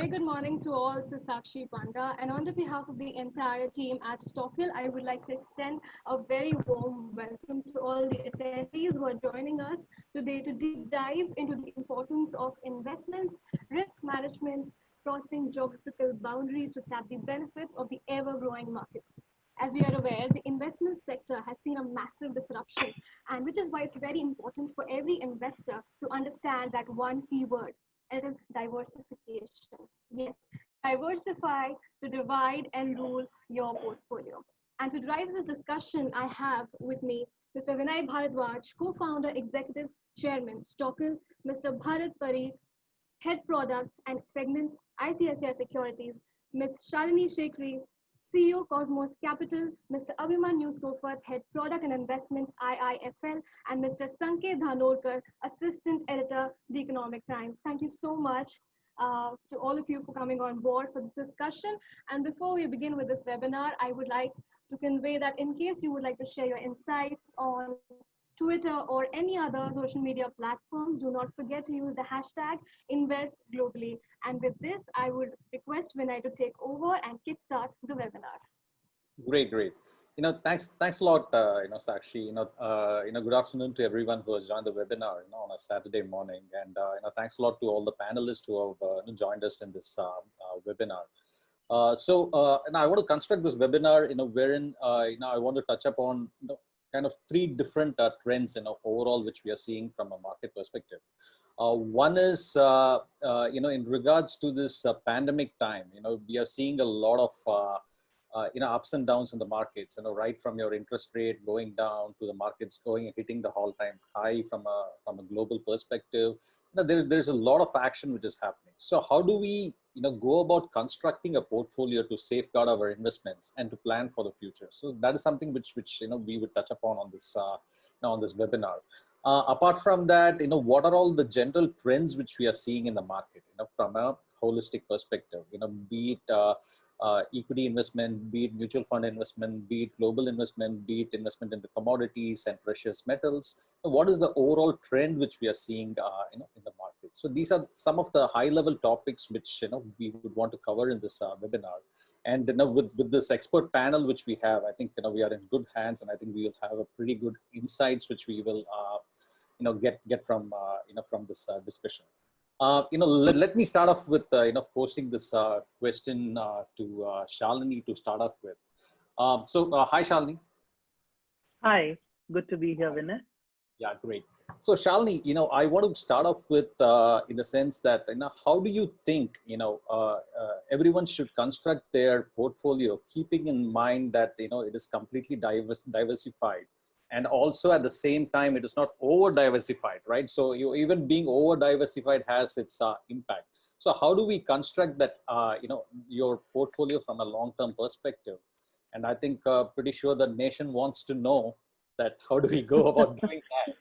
very good morning to all. This is Sakshi Panda, and on the behalf of the entire team at Stockhill, I would like to extend a very warm welcome to all the attendees who are joining us today to deep dive into the importance of investments, risk management, crossing geographical boundaries to tap the benefits of the ever-growing markets. As we are aware, the investment sector has seen a massive disruption, and which is why it's very important for every investor to understand that one key word. It is diversification. Yes, diversify to divide and rule your portfolio. And to drive this discussion, I have with me Mr. Vinay Bharadwaj, co-founder, executive chairman, Stockle, Mr. Bharat Pari, Head Products and Segments, ICICI Securities, Ms. Shalini Shekri, CEO Cosmos Capital, Mr. Abhimanyu Sofat, Head Product and Investments, IIFL, and Mr. Sanket Dhanorkar, Assistant Editor, The Economic Times. Thank you so much to all of you for coming on board for this discussion. And before we begin with this webinar, I would like to convey that in case you would like to share your insights on Twitter or any other social media platforms, do not forget to use the hashtag InvestGlobally. And with this, I would request Vinay to take over and kickstart the webinar. Great. Thanks a lot, Sakshi. Good afternoon to everyone who has joined the webinar, on a Saturday morning, and thanks a lot to all the panelists who have joined us in this webinar. And I want to construct this webinar, wherein I want to touch upon kind of three different trends, overall, which we are seeing from a market perspective. One is, in regards to this pandemic time, we are seeing a lot of ups and downs in the markets, right from your interest rate going down to the markets hitting the all-time high from a global perspective. There's a lot of action which is happening. So how do we go about constructing a portfolio to safeguard our investments and to plan for the future? So that is something which we would touch upon on this webinar. Apart from that, what are all the general trends which we are seeing in the market, from a holistic perspective, be it equity investment, be it mutual fund investment, be it global investment, be it investment into commodities and precious metals. What is the overall trend which we are seeing, in the market? So these are some of the high-level topics which we would want to cover in this webinar. And with this expert panel which we have, I think we are in good hands, and I think we will have a pretty good insights which we will get from from this discussion. Let me start off with posting this question to Shalini to start off with. Hi, Shalini. Hi, good to be here, Vinay. Yeah, great. So Shalini, I want to start off with in the sense that how do you think everyone should construct their portfolio, keeping in mind that it is completely diversified. And also at the same time, it is not over diversified, right? So even being over diversified has its impact. So how do we construct that, your portfolio from a long-term perspective? And I think pretty sure the nation wants to know that how do we go about doing that?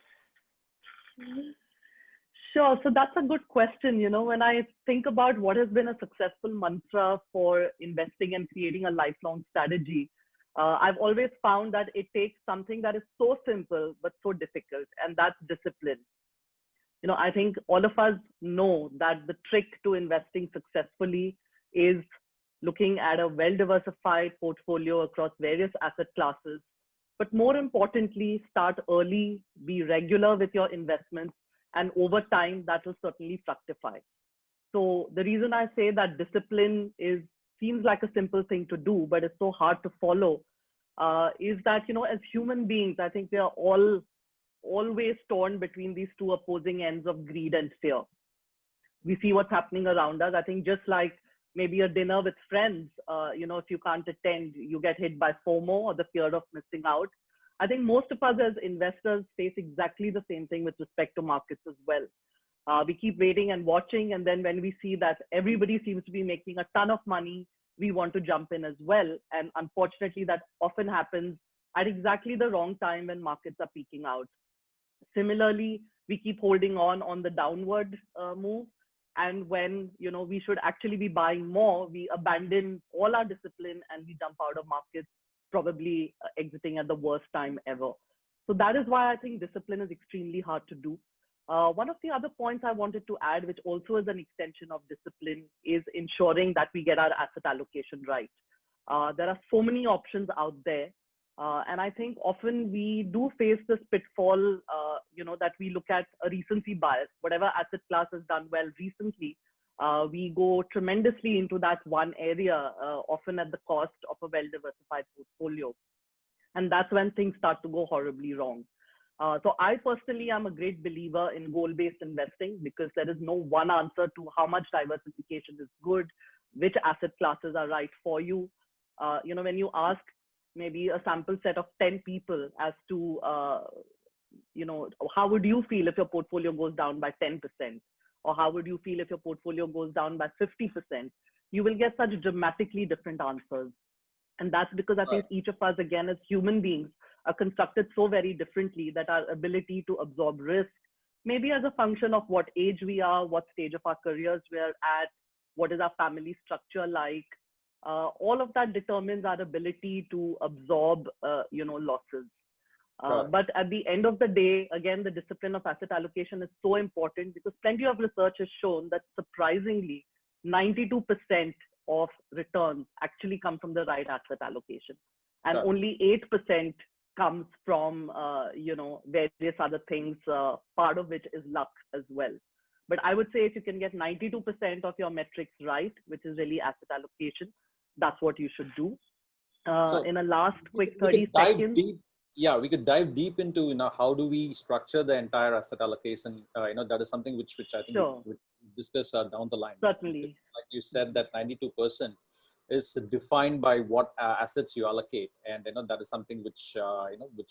Sure. So that's a good question. When I think about what has been a successful mantra for investing and creating a lifelong strategy, I've always found that it takes something that is so simple but so difficult, and that's discipline. I think all of us know that the trick to investing successfully is looking at a well-diversified portfolio across various asset classes. But more importantly, start early, be regular with your investments, and over time, that will certainly fructify. So the reason I say that discipline seems like a simple thing to do, but it's so hard to follow, is that, as human beings, I think we are always torn between these two opposing ends of greed and fear. We see what's happening around us. I think just like maybe a dinner with friends, if you can't attend, you get hit by FOMO, or the fear of missing out. I think most of us as investors face exactly the same thing with respect to markets as well. We keep waiting and watching, and then when we see that everybody seems to be making a ton of money, we want to jump in as well. And unfortunately, that often happens at exactly the wrong time when markets are peaking out. Similarly, we keep holding on the downward move. And when we should actually be buying more, we abandon all our discipline and we jump out of markets, probably exiting at the worst time ever. So that is why I think discipline is extremely hard to do. One of the other points I wanted to add, which also is an extension of discipline, is ensuring that we get our asset allocation right. There are so many options out there. And I think often we do face this pitfall, that we look at a recency bias. Whatever asset class has done well recently, we go tremendously into that one area, often at the cost of a well-diversified portfolio. And that's when things start to go horribly wrong. So I personally am a great believer in goal-based investing, because there is no one answer to how much diversification is good, which asset classes are right for you. When you ask maybe a sample set of 10 people as to, how would you feel if your portfolio goes down by 10%? Or how would you feel if your portfolio goes down by 50%? You will get such dramatically different answers. And that's because I think each of us, again, as human beings, are constructed so very differently that our ability to absorb risk, maybe as a function of what age we are, what stage of our careers we are at, what is our family structure like, all of that determines our ability to absorb, losses. But at the end of the day, again, the discipline of asset allocation is so important, because plenty of research has shown that surprisingly, 92% of returns actually come from the right asset allocation. And only 8% comes from, various other things, part of which is luck as well. But I would say if you can get 92% of your metrics right, which is really asset allocation, that's what you should do. In a last quick 30 seconds. We could dive deep into, how do we structure the entire asset allocation? That is something which I think we discuss down the line. Certainly. Like you said, that 92% is defined by what assets you allocate, and that is something which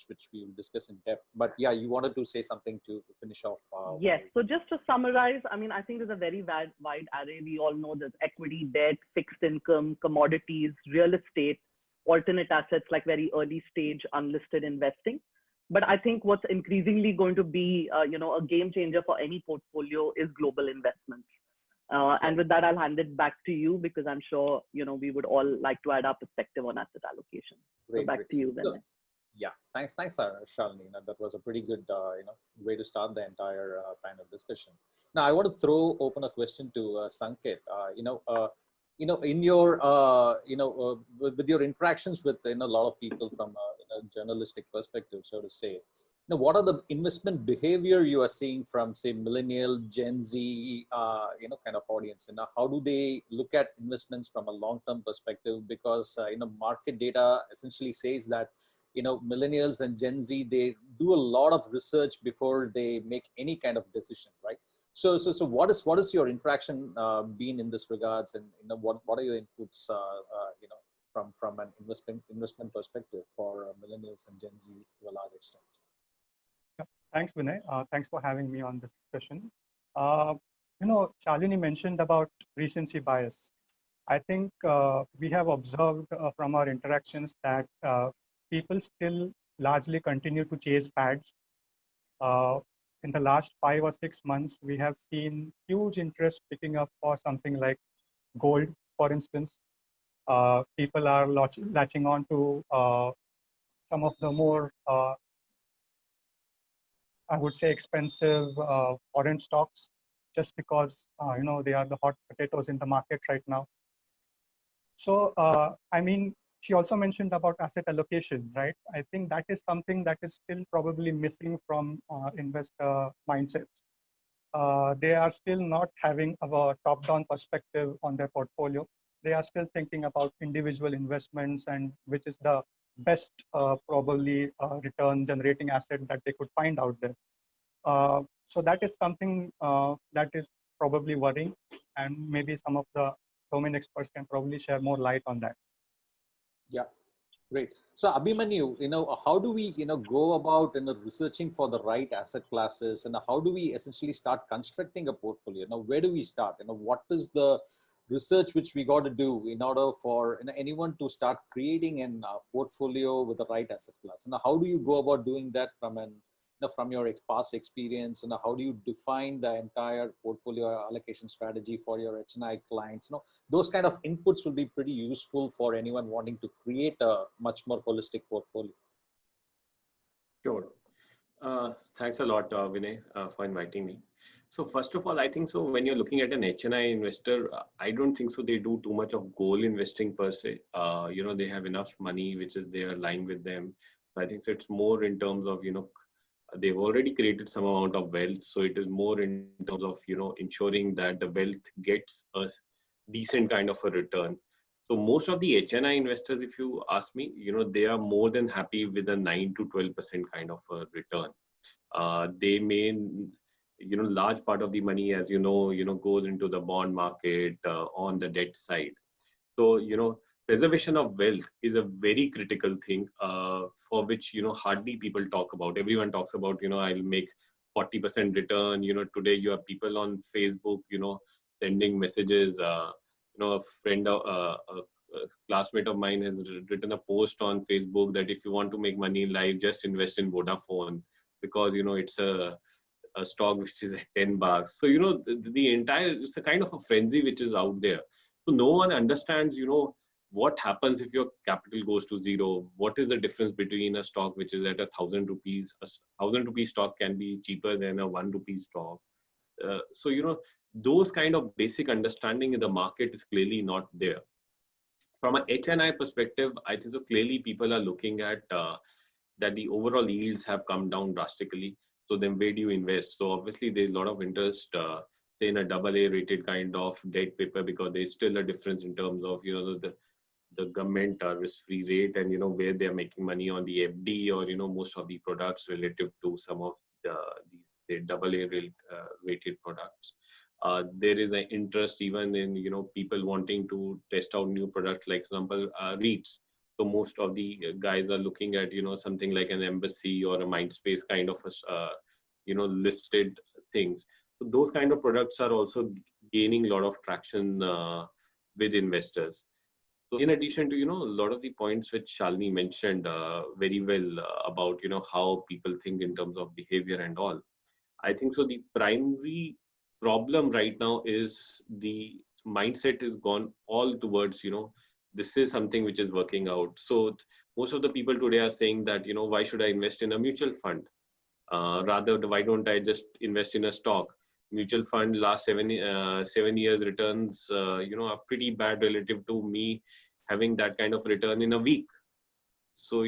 which we will discuss in depth. But yeah, you wanted to say something to finish off. Yes. So just to summarize, I think there's a very wide array. We all know there's equity, debt, fixed income, commodities, real estate, alternate assets like very early stage unlisted investing. But I think what's increasingly going to be, a game changer for any portfolio is global investments. And with that, I'll hand it back to you, because I'm sure, we would all like to add our perspective on asset allocation. Great, so back to you, Vinay. Yeah, thanks, Shalini. That was a pretty good, way to start the entire panel discussion. Now, I want to open a question to Sanket. In your, with your interactions with a lot of people from a journalistic perspective, so to say, what are the investment behavior you are seeing from, say, millennial, Gen Z, kind of audience? And how do they look at investments from a long-term perspective? Because, market data essentially says that, millennials and Gen Z, they do a lot of research before they make any kind of decision, right? So what is your interaction been in this regards, and what are your inputs, from an investment perspective for millennials and Gen Z to a large extent? Thanks, Vinay. Thanks for having me on this discussion. Shalini mentioned about recency bias. I think we have observed from our interactions that people still largely continue to chase fads. In the last 5 or 6 months, we have seen huge interest picking up for something like gold, for instance. People are latching on to some of the more I would say expensive foreign stocks, just because they are the hot potatoes in the market right now. So she also mentioned about asset allocation, right? I think that is something that is still probably missing from investor mindsets. They are still not having a top-down perspective on their portfolio. They are still thinking about individual investments and which is the best probably return generating asset that they could find out there. So that is something that is probably worrying, and maybe some of the domain experts can probably share more light on that. Yeah, great. So Abhimanyu, how do we, go about, researching for the right asset classes, and how do we essentially start constructing a portfolio? Where do we start? What is the research which we got to do in order for anyone to start creating a portfolio with the right asset class? And how do you go about doing that from your past experience? How do you define the entire portfolio allocation strategy for your HNI clients? Those kind of inputs will be pretty useful for anyone wanting to create a much more holistic portfolio. Sure. Thanks a lot, Vinay, for inviting me. So first of all, I think so when you're looking at an HNI investor, I don't think so they do too much of goal investing per se. They have enough money which is there lying with them. So I think so it's more in terms of, they've already created some amount of wealth. So it is more in terms of, ensuring that the wealth gets a decent kind of a return. So most of the HNI investors, if you ask me, they are more than happy with a 9 to 12% kind of a return. They may, large part of the money, as goes into the bond market on the debt side. So, preservation of wealth is a very critical thing for which, hardly people talk about. Everyone talks about, I'll make 40% return. Today you have people on Facebook, sending messages. A friend, a classmate of mine has written a post on Facebook that if you want to make money in life, just invest in Vodafone because, it's a stock which is at 10 bucks. So, the entire, it's a kind of a frenzy which is out there. So no one understands, what happens if your capital goes to zero? What is the difference between a stock which is at 1,000 rupees? A 1,000 rupee stock can be cheaper than a 1 rupee stock. So, those kind of basic understanding in the market is clearly not there. From an HNI perspective, I think so clearly people are looking at that the overall yields have come down drastically. So then where do you invest? So obviously there's a lot of interest, say in a AA rated kind of debt paper because there's still a difference in terms of, the government risk-free rate and, where they're making money on the FD or, most of the products relative to some of these AA rated products. There is an interest even in, people wanting to test out new products, like example, REITs. So most of the guys are looking at, something like an Embassy or a Mindspace kind of, listed things. So those kind of products are also gaining a lot of traction with investors. So in addition to, a lot of the points which Shalini mentioned very well about, how people think in terms of behavior and all. I think so the primary problem right now is the mindset is gone all towards, this is something which is working out. So most of the people today are saying that, why should I invest in a mutual fund? Rather, why don't I just invest in a stock? Mutual fund last 7 years returns, are pretty bad relative to me having that kind of return in a week. So,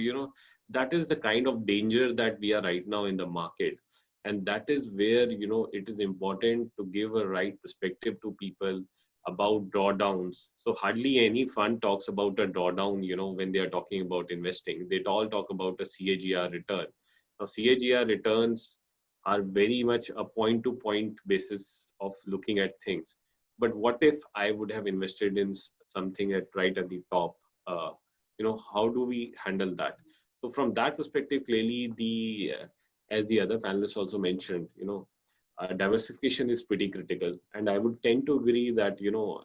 that is the kind of danger that we are right now in the market. And that is where, it is important to give a right perspective to people about drawdowns. So hardly any fund talks about a drawdown, when they are talking about investing. They all talk about a CAGR return. Now, CAGR returns are very much a point-to-point basis of looking at things. But what if I would have invested in something right at the top? How do we handle that? So from that perspective, clearly as the other panelists also mentioned, diversification is pretty critical. And I would tend to agree that,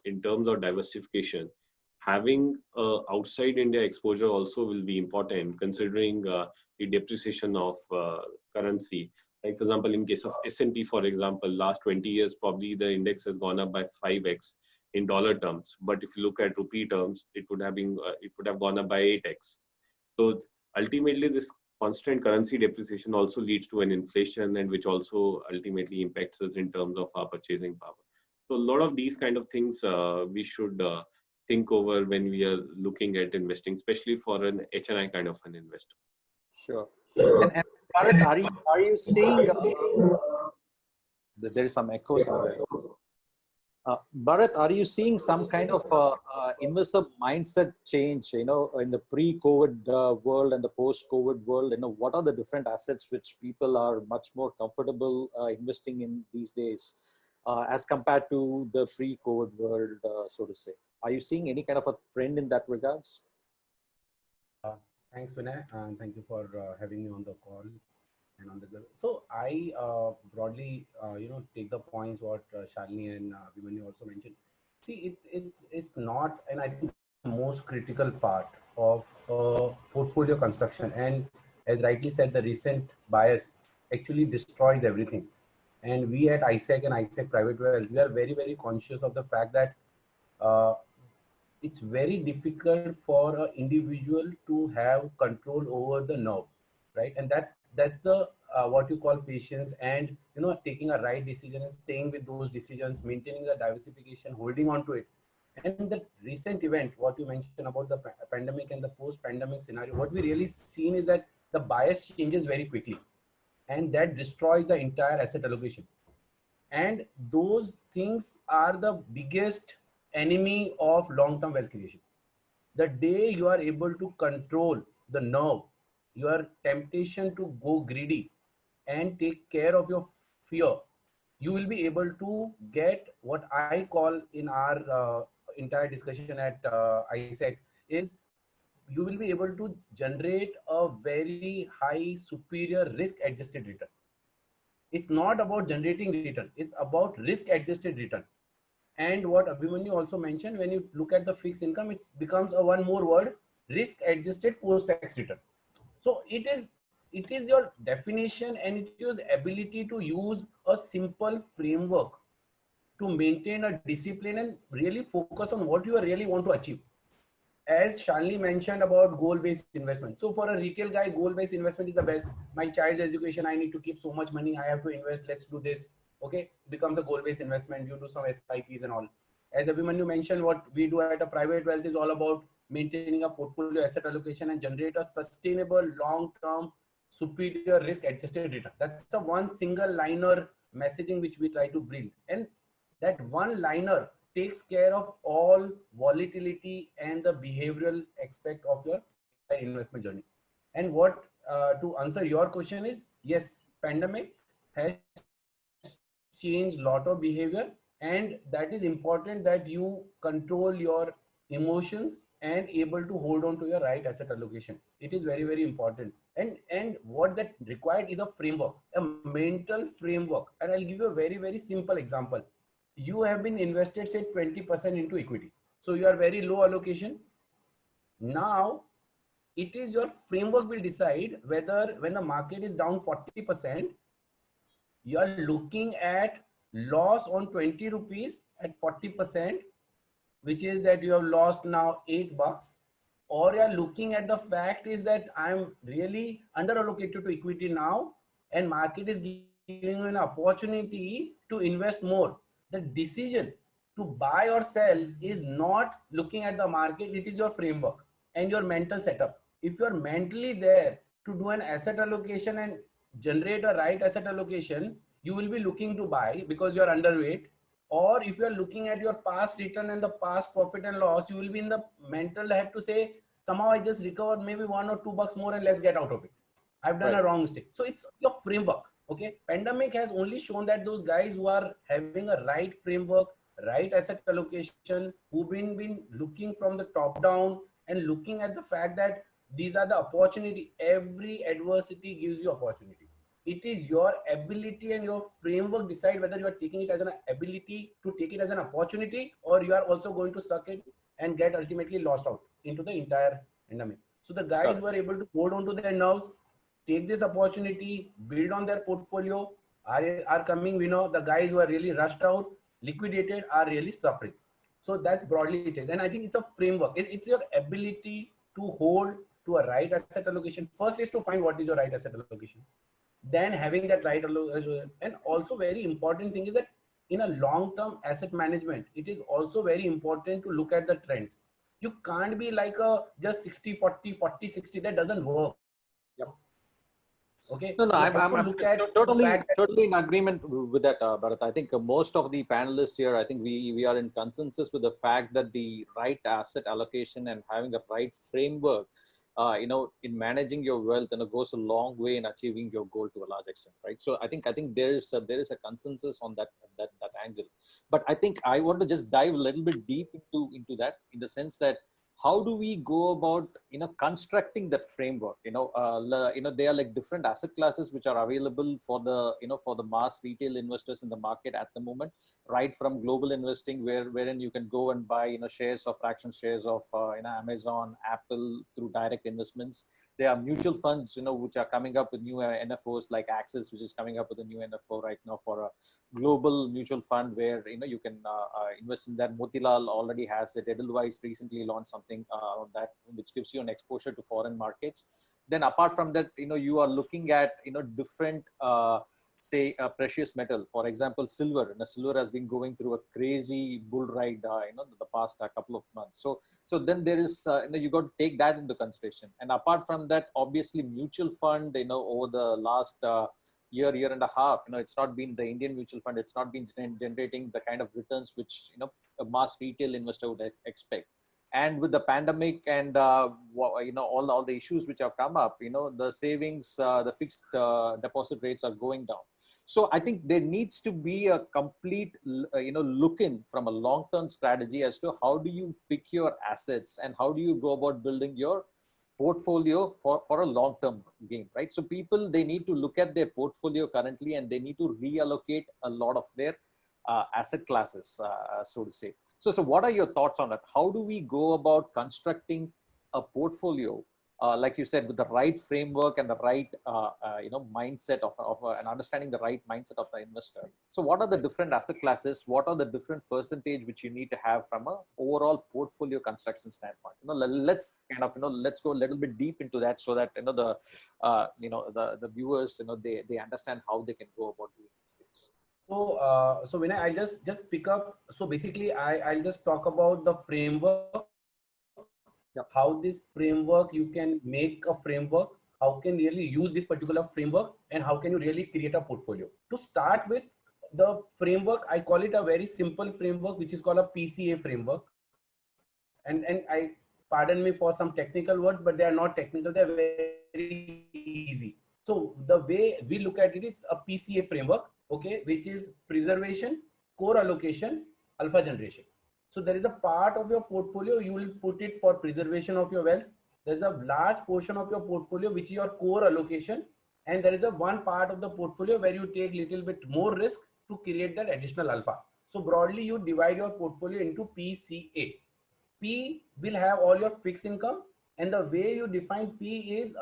in terms of diversification, having outside India exposure also will be important, considering the depreciation of currency. Like, for example, in case of S&P, for example, last 20 years, probably the index has gone up by 5x in dollar terms. But if you look at rupee terms, it would have gone up by 8x. So ultimately, this constant currency depreciation also leads to an inflation, and which also ultimately impacts us in terms of our purchasing power. So a lot of these kind of things we should think over when we are looking at investing, especially for an HNI kind of an investor. Sure. And Bharat, are you seeing there is some echo somewhere? Bharat, are you seeing some kind of investor mindset change, in the pre-COVID world and the post-COVID world? What are the different assets which people are much more comfortable investing in these days as compared to the pre-COVID world, so to say? Are you seeing any kind of a trend in that regards? Thanks, Vinay, and thank you for having me on the call and on this. So I broadly, take the points what Shalini and Abhimanyu also mentioned. See, it's not, and I think the most critical part of portfolio construction. And as rightly said, the recent bias actually destroys everything. And we at ISEC and ISEC Private Wealth, we are very, very conscious of the fact that it's very difficult for an individual to have control over the knob. right? And that's the what you call patience, and taking a right decision and staying with those decisions, maintaining the diversification, holding on to it. And the recent event, what you mentioned about the pandemic and the post-pandemic scenario, what we really seen is that the bias changes very quickly, and that destroys the entire asset allocation. And those things are the biggest enemy of long-term wealth creation. The day you are able to control the nerve, your temptation to go greedy and take care of your fear, you will be able to get what I call in our entire discussion at ISEC is, you will be able to generate a very high superior risk adjusted return. It's not about generating return, it's about risk adjusted return. And what Abhimanyu also mentioned, when you look at the fixed income, it becomes a one more word, risk adjusted post tax return. So it is your definition, and it is ability to use a simple framework to maintain a discipline and really focus on what you really want to achieve. As Shalini mentioned about goal-based investment. So for a retail guy, goal-based investment is the best. My child's education, I need to keep so much money, I have to invest, let's do this. Okay, becomes a goal-based investment. You do some SIPs and all. As Abhimanyu mentioned, what we do at a private wealth is all about maintaining a portfolio asset allocation and generate a sustainable long-term superior risk-adjusted return. That's a one single liner messaging which we try to bring. And that one liner takes care of all volatility and the behavioral aspect of your entire investment journey. And what to answer your question is, yes, pandemic has changed lot of behavior, and that is important that you control your emotions and able to hold on to your right asset allocation. It is very, very important. And what that required is a framework, a mental framework. And I'll give you a very, very simple example. You have been invested, say 20% into equity. So you are very low allocation. Now it is your framework will decide whether when the market is down 40%, you are looking at loss on 20 rupees at 40%, which is that you have lost now $8, or you are looking at the fact is that I'm really under allocated to equity now, and market is giving you an opportunity to invest more. The decision to buy or sell is not looking at the market, it is your framework and your mental setup. If you're mentally there to do an asset allocation and generate a right asset allocation, you will be looking to buy because you're underweight. Or if you're looking at your past return and the past profit and loss, you will be in the mental head to say, somehow I just recovered maybe $1 or $2 more and let's get out of it. I've done a wrong mistake. So it's your framework. Okay, pandemic has only shown that those guys who are having a right framework, right asset allocation, who've been looking from the top down and looking at the fact that these are the opportunity. Every adversity gives you opportunity. It is your ability and your framework decide whether you are taking it as an ability to take it as an opportunity, or you are also going to suck it and get ultimately lost out into the entire pandemic. So the guys who are able to hold on to their nerves, take this opportunity, build on their portfolio, are coming winner. The guys who are really rushed out, liquidated, are really suffering. So that's broadly it is. And I think it's a framework. It's your ability to hold to a right asset allocation. First is to find what is your right asset allocation. Then having that right allocation. And also very important thing is that in a long-term asset management, it is also very important to look at the trends. You can't be like a just 60-40, 40-60. That doesn't work. Yep. Okay. No, I'm totally in agreement with that, Bharat. I think most of the panelists here, I think we are in consensus with the fact that the right asset allocation and having a right framework, in managing your wealth, goes a long way in achieving your goal to a large extent, right? So I think there is a consensus on that angle. But I think I want to just dive a little bit deep into that, in the sense that how do we go about constructing that framework? They are like different asset classes which are available for the for the mass retail investors in the market at the moment, right from global investing, wherein you can go and buy shares or fraction shares of Amazon, Apple through direct investments. There are mutual funds which are coming up with new NFOs like Axis, which is coming up with a new NFO right now for a global mutual fund where you can invest in that. Motilal already has it. Edelweiss recently launched something that which gives you an exposure to foreign markets. Then apart from that, you are looking at, different, say, precious metal. For example, silver. Silver has been going through a crazy bull ride, the past couple of months. So then there is, you got to take that into consideration. And apart from that, obviously mutual fund, over the last year and a half, it's not been the Indian mutual fund. It's not been generating the kind of returns which, a mass retail investor would expect. And with the pandemic and all the issues which have come up, the savings, the fixed deposit rates are going down. So I think there needs to be a complete look in from a long term strategy as to how do you pick your assets and how do you go about building your portfolio for a long term game, right? So people, they need to look at their portfolio currently and they need to reallocate a lot of their asset classes, so to say. So what are your thoughts on that? How do we go about constructing a portfolio, like you said, with the right framework and the right, mindset and understanding the right mindset of the investor? So what are the different asset classes? What are the different percentage which you need to have from a overall portfolio construction standpoint? Let's kind of, let's go a little bit deep into that so that, the viewers, they understand how they can go about doing these things. So Vinay, I'll just pick up. So basically, I'll just talk about the framework. Yep. How this framework, you can make a framework. How can you really use this particular framework, and how can you really create a portfolio? To start with, the framework, I call it a very simple framework, which is called a PCA framework. And I, pardon me for some technical words, but they are not technical. They're very easy. So the way we look at it is a PCA framework, okay, which is preservation, core allocation, alpha generation. So there is a part of your portfolio you will put it for preservation of your wealth. There's a large portion of your portfolio which is your core allocation, and there is a one part of the portfolio where you take little bit more risk to create that additional alpha. So broadly, you divide your portfolio into PCA. P will have all your fixed income, and the way you define P is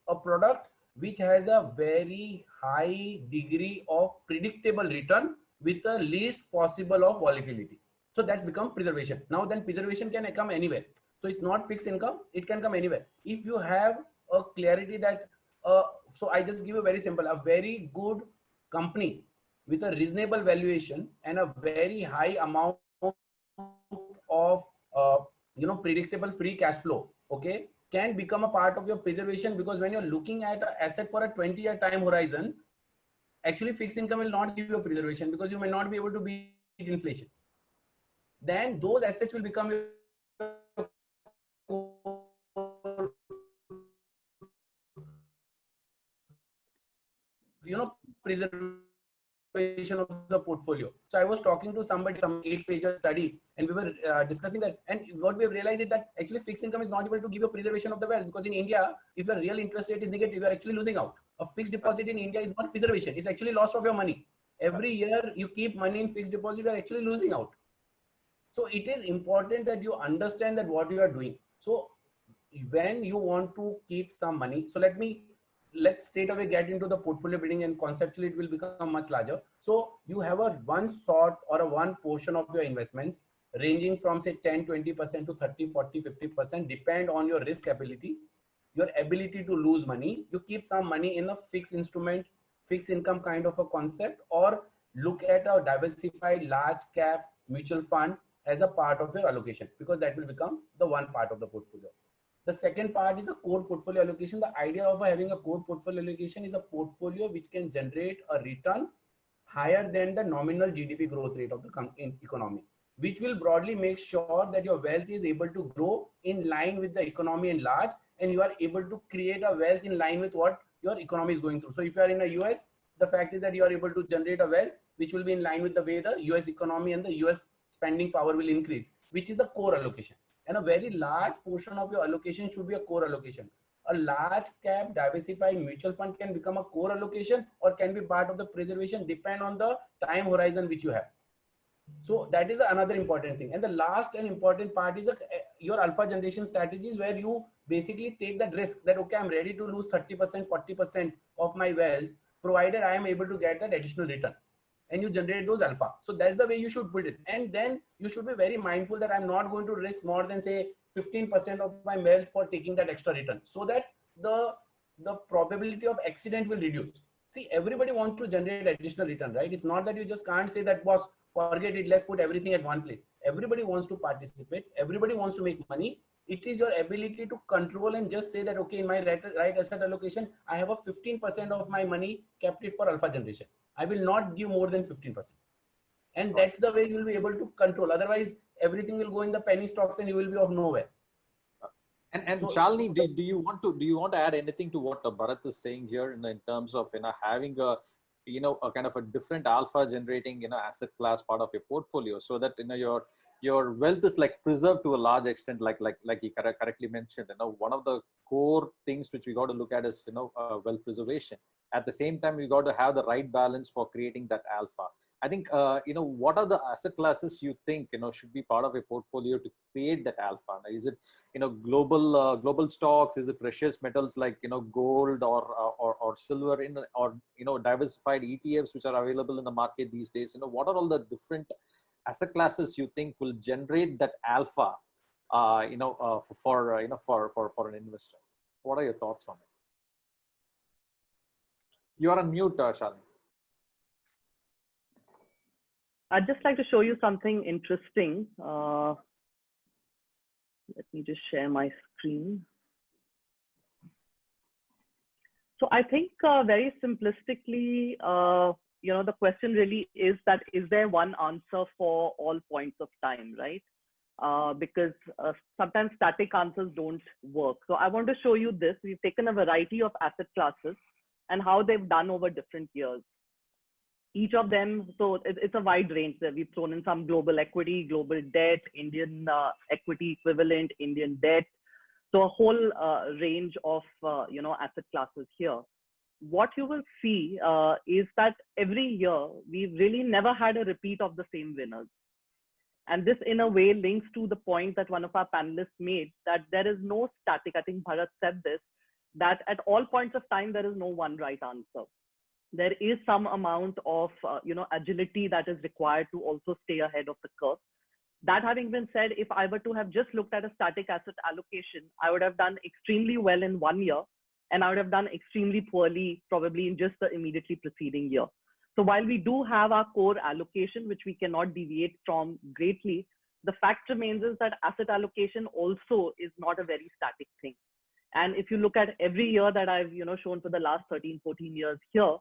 a product which has a very high degree of predictable return with the least possible of volatility. So that's become preservation. Now then, preservation can come anywhere. So it's not fixed income, it can come anywhere. If you have a clarity that, so I just give you very simple, a very good company with a reasonable valuation and a very high amount of predictable free cash flow, okay, can become a part of your preservation, because when you're looking at an asset for a 20-year time horizon, actually fixed income will not give you a preservation because you may not be able to beat inflation. Then those assets will become preservation of the portfolio. So I was talking to somebody, some 8-page study, and we were discussing that. And what we have realized is that actually fixed income is not able to give you preservation of the wealth, because in India, if your real interest rate is negative, you are actually losing out. A fixed deposit in India is not preservation; it's actually loss of your money. Every year you keep money in fixed deposit, you are actually losing out. So it is important that you understand that what you are doing. So when you want to keep some money, so let's straight away get into the portfolio building, and conceptually it will become much larger. So you have a one sort or a one portion of your investments ranging from say 10-20% to 30-40-50%, depend on your risk ability, your ability to lose money. You keep some money in a fixed instrument, fixed income kind of a concept, or look at a diversified large cap mutual fund as a part of your allocation, because that will become the one part of the portfolio. The second part is a core portfolio allocation. The idea of having a core portfolio allocation is a portfolio which can generate a return higher than the nominal GDP growth rate of the economy, which will broadly make sure that your wealth is able to grow in line with the economy in large, and you are able to create a wealth in line with what your economy is going through. So if you are in the US, the fact is that you are able to generate a wealth which will be in line with the way the US economy and the US spending power will increase, which is the core allocation. And a very large portion of your allocation should be a core allocation. A large cap diversified mutual fund can become a core allocation or can be part of the preservation, depend on the time horizon which you have. So that is another important thing. And the last and important part is your alpha generation strategies, where you basically take that risk that, okay, I'm ready to lose 30%, 40% of my wealth, provided I am able to get that additional return. And you generate those alpha. So that's the way you should build it. And then you should be very mindful that I'm not going to risk more than say 15% of my wealth for taking that extra return, so that the the probability of accident will reduce. See, everybody wants to generate additional return, right? It's not that you just can't say that, boss, forget it, let's put everything at one place. Everybody wants to participate. Everybody wants to make money. It is your ability to control and just say that, okay, in my right asset allocation, I have a 15% of my money kept it for alpha generation. I will not give more than 15%. And that's the way you will be able to control. Otherwise, everything will go in the penny stocks and you will be of nowhere. And So, Shalini, do you want to add anything to what Bharat is saying here in terms of having a a kind of a different alpha generating asset class part of your portfolio, so that your wealth is like preserved to a large extent, like he correctly mentioned. One of the core things which we got to look at is wealth preservation. At the same time, we got to have the right balance for creating that alpha. I think what are the asset classes you think should be part of a portfolio to create that alpha? Now, is it global stocks? Is it precious metals like gold or silver, or diversified ETFs which are available in the market these days? What are all the different asset classes you think will generate that alpha for an investor? What are your thoughts on it? You are on mute, Shalini. I'd just like to show you something interesting. Let me just share my screen. So I think very simplistically, the question really is that, is there one answer for all points of time, right? Because sometimes static answers don't work. So I want to show you this. We've taken a variety of asset classes and how they've done over different years. Each of them, so it's a wide range that we've thrown in some global equity, global debt, Indian equity equivalent, Indian debt. So a whole range of, asset classes here. What you will see is that every year, we've really never had a repeat of the same winners. And this, in a way, links to the point that one of our panelists made, that there is no static, I think Bharat said this, that at all points of time, there is no one right answer. There is some amount of, agility that is required to also stay ahead of the curve. That having been said, if I were to have just looked at a static asset allocation, I would have done extremely well in 1 year, and I would have done extremely poorly probably in just the immediately preceding year. So while we do have our core allocation, which we cannot deviate from greatly, the fact remains is that asset allocation also is not a very static thing. And if you look at every year that I've shown for the last 13, 14 years here,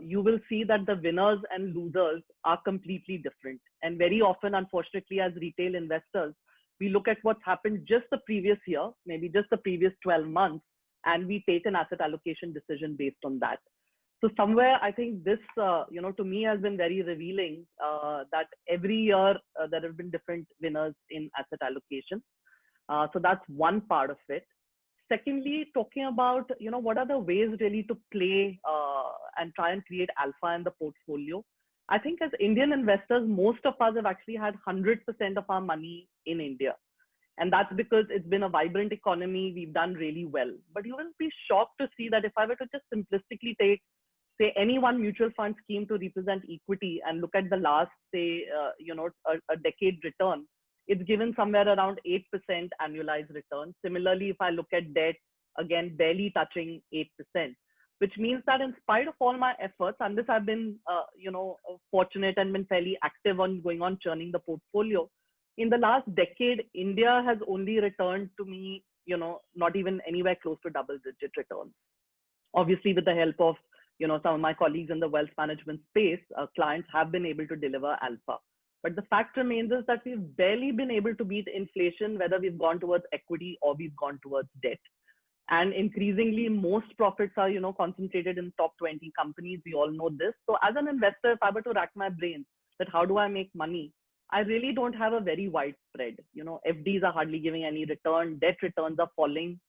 you will see that the winners and losers are completely different. And very often, unfortunately, as retail investors, we look at what's happened just the previous year, maybe just the previous 12 months, and we take an asset allocation decision based on that. So somewhere, I think this, to me has been very revealing that every year there have been different winners in asset allocation. So that's one part of it. Secondly, talking about, what are the ways really to play and try and create alpha in the portfolio. I think as Indian investors, most of us have actually had 100% of our money in India. And that's because it's been a vibrant economy. We've done really well. But you will be shocked to see that if I were to just simplistically take, say, any one mutual fund scheme to represent equity and look at the last, say, a decade return, it's given somewhere around 8% annualized return. Similarly, if I look at debt, again, barely touching 8%, which means that in spite of all my efforts, and this I've been, fortunate and been fairly active on going on churning the portfolio. In the last decade, India has only returned to me, not even anywhere close to double-digit returns. Obviously, with the help of, some of my colleagues in the wealth management space, clients have been able to deliver alpha. But the fact remains is that we've barely been able to beat inflation, whether we've gone towards equity or we've gone towards debt. And increasingly, most profits are, concentrated in top 20 companies. We all know this. So as an investor, if I were to rack my brains that how do I make money, I really don't have a very wide spread. FDs are hardly giving any return. Debt returns are falling.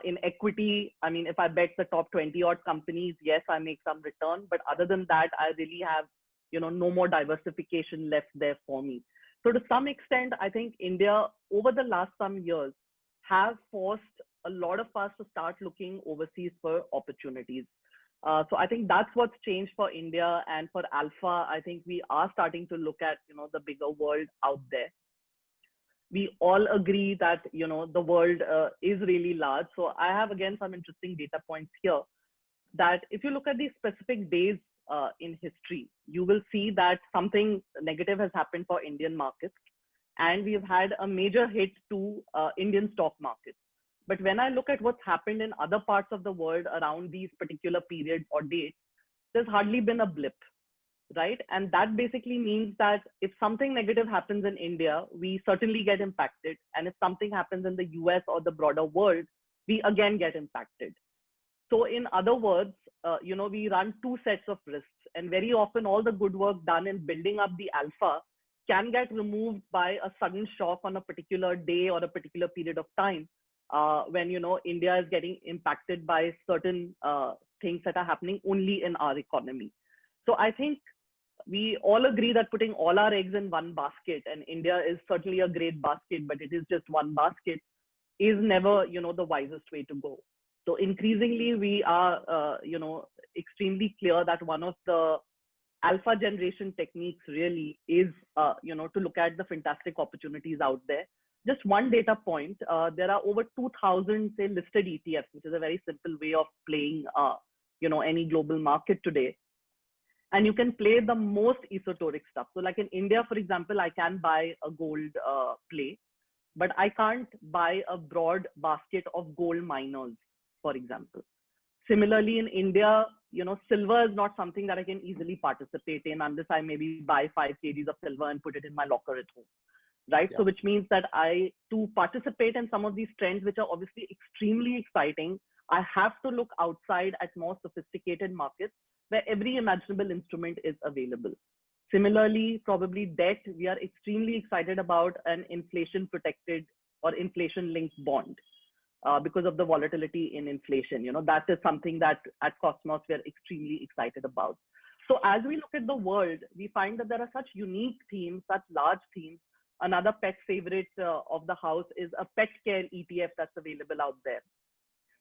In equity, I mean, if I bet the top 20 odd companies, yes, I make some return. But other than that, I really have, no more diversification left there for me. So to some extent, I think India over the last some years have forced a lot of us to start looking overseas for opportunities. So I think that's what's changed for India, and for Alpha, I think we are starting to look at, the bigger world out there. we all agree that, you know, the world is really large. So I have again some interesting data points here, that if you look at these specific days in history, you will see that something negative has happened for Indian markets, and we've had a major hit to Indian stock markets. But when I look at what's happened in other parts of the world around these particular periods or dates, there's hardly been a blip, right? And that basically means that if something negative happens in India, we certainly get impacted. And if something happens in the US or the broader world, we again get impacted. So in other words, you know, we run two sets of risks, and very often all the good work done in building up the alpha can get removed by a sudden shock on a particular day or a particular period of time, when, you know, India is getting impacted by certain things that are happening only in our economy. So I think we all agree that putting all our eggs in one basket, and India is certainly a great basket, but it is just one basket, is never, you know, the wisest way to go. So increasingly, we are, you know, extremely clear that one of the alpha generation techniques really is, you know, to look at the fantastic opportunities out there. Just one data point, there are over 2,000, say, listed ETFs, which is a very simple way of playing, you know, any global market today. And you can play the most esoteric stuff. So like in India, for example, I can buy a gold play, but I can't buy a broad basket of gold miners, for example. Similarly, in India, you know, silver is not something that I can easily participate in unless I maybe buy 5 kgs of silver and put it in my locker at home, right? Yeah. So which means that to participate in some of these trends, which are obviously extremely exciting, I have to look outside at more sophisticated markets where every imaginable instrument is available. Similarly, probably debt, we are extremely excited about an inflation protected or inflation linked bond. Because of the volatility in inflation, you know, that is something that at Cosmos we're extremely excited about. So as we look at the world, we find that there are such unique themes, such large themes. Another pet favorite of the house is a pet care ETF that's available out there.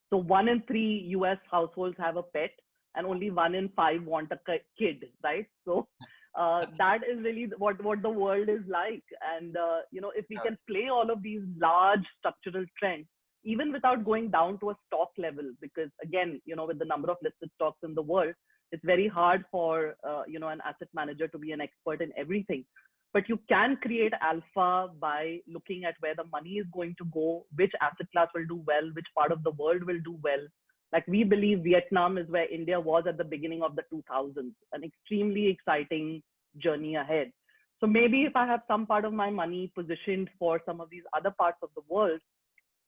So 1 in 3 US households have a pet, and only 1 in 5 want a kid, right? So that is really what the world is like. And, you know, if we can play all of these large structural trends, even without going down to a stock level, because again, you know, with the number of listed stocks in the world, it's very hard for, you know, an asset manager to be an expert in everything. But you can create alpha by looking at where the money is going to go, which asset class will do well, which part of the world will do well. Like we believe Vietnam is where India was at the beginning of the 2000s, an extremely exciting journey ahead. So maybe if I have some part of my money positioned for some of these other parts of the world,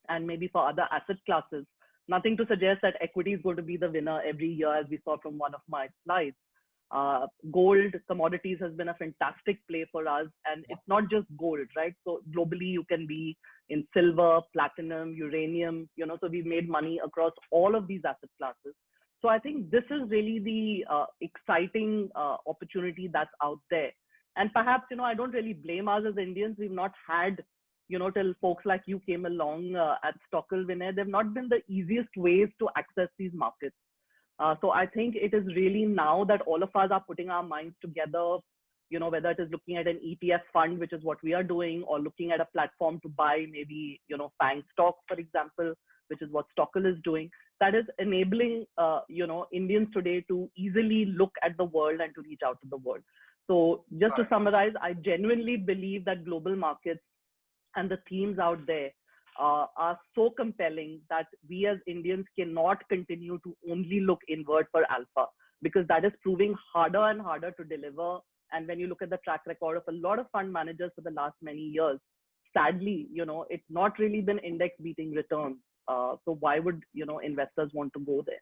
and maybe for other asset classes, nothing to suggest that equity is going to be the winner every year, as we saw from one of my slides. Gold commodities has been a fantastic play for us, and it's not just gold, right? So globally, you can be in silver, platinum, uranium, you know, so we've made money across all of these asset classes. So I think this is really the exciting opportunity that's out there. And perhaps, you know, I don't really blame us as Indians. We've not had, you know, till folks like you came along at Stockle, Vinay, they've not been the easiest ways to access these markets. So I think it is really now that all of us are putting our minds together, you know, whether it is looking at an ETF fund, which is what we are doing, or looking at a platform to buy maybe, you know, FANG stocks, for example, which is what Stockle is doing, that is enabling, you know, Indians today to easily look at the world and to reach out to the world. So just to summarize, I genuinely believe that global markets and the themes out there are so compelling that we as Indians cannot continue to only look inward for alpha, because that is proving harder and harder to deliver. And when you look at the track record of a lot of fund managers for the last many years, sadly, you know, it's not really been index beating returns. So why would, you know, investors want to go there?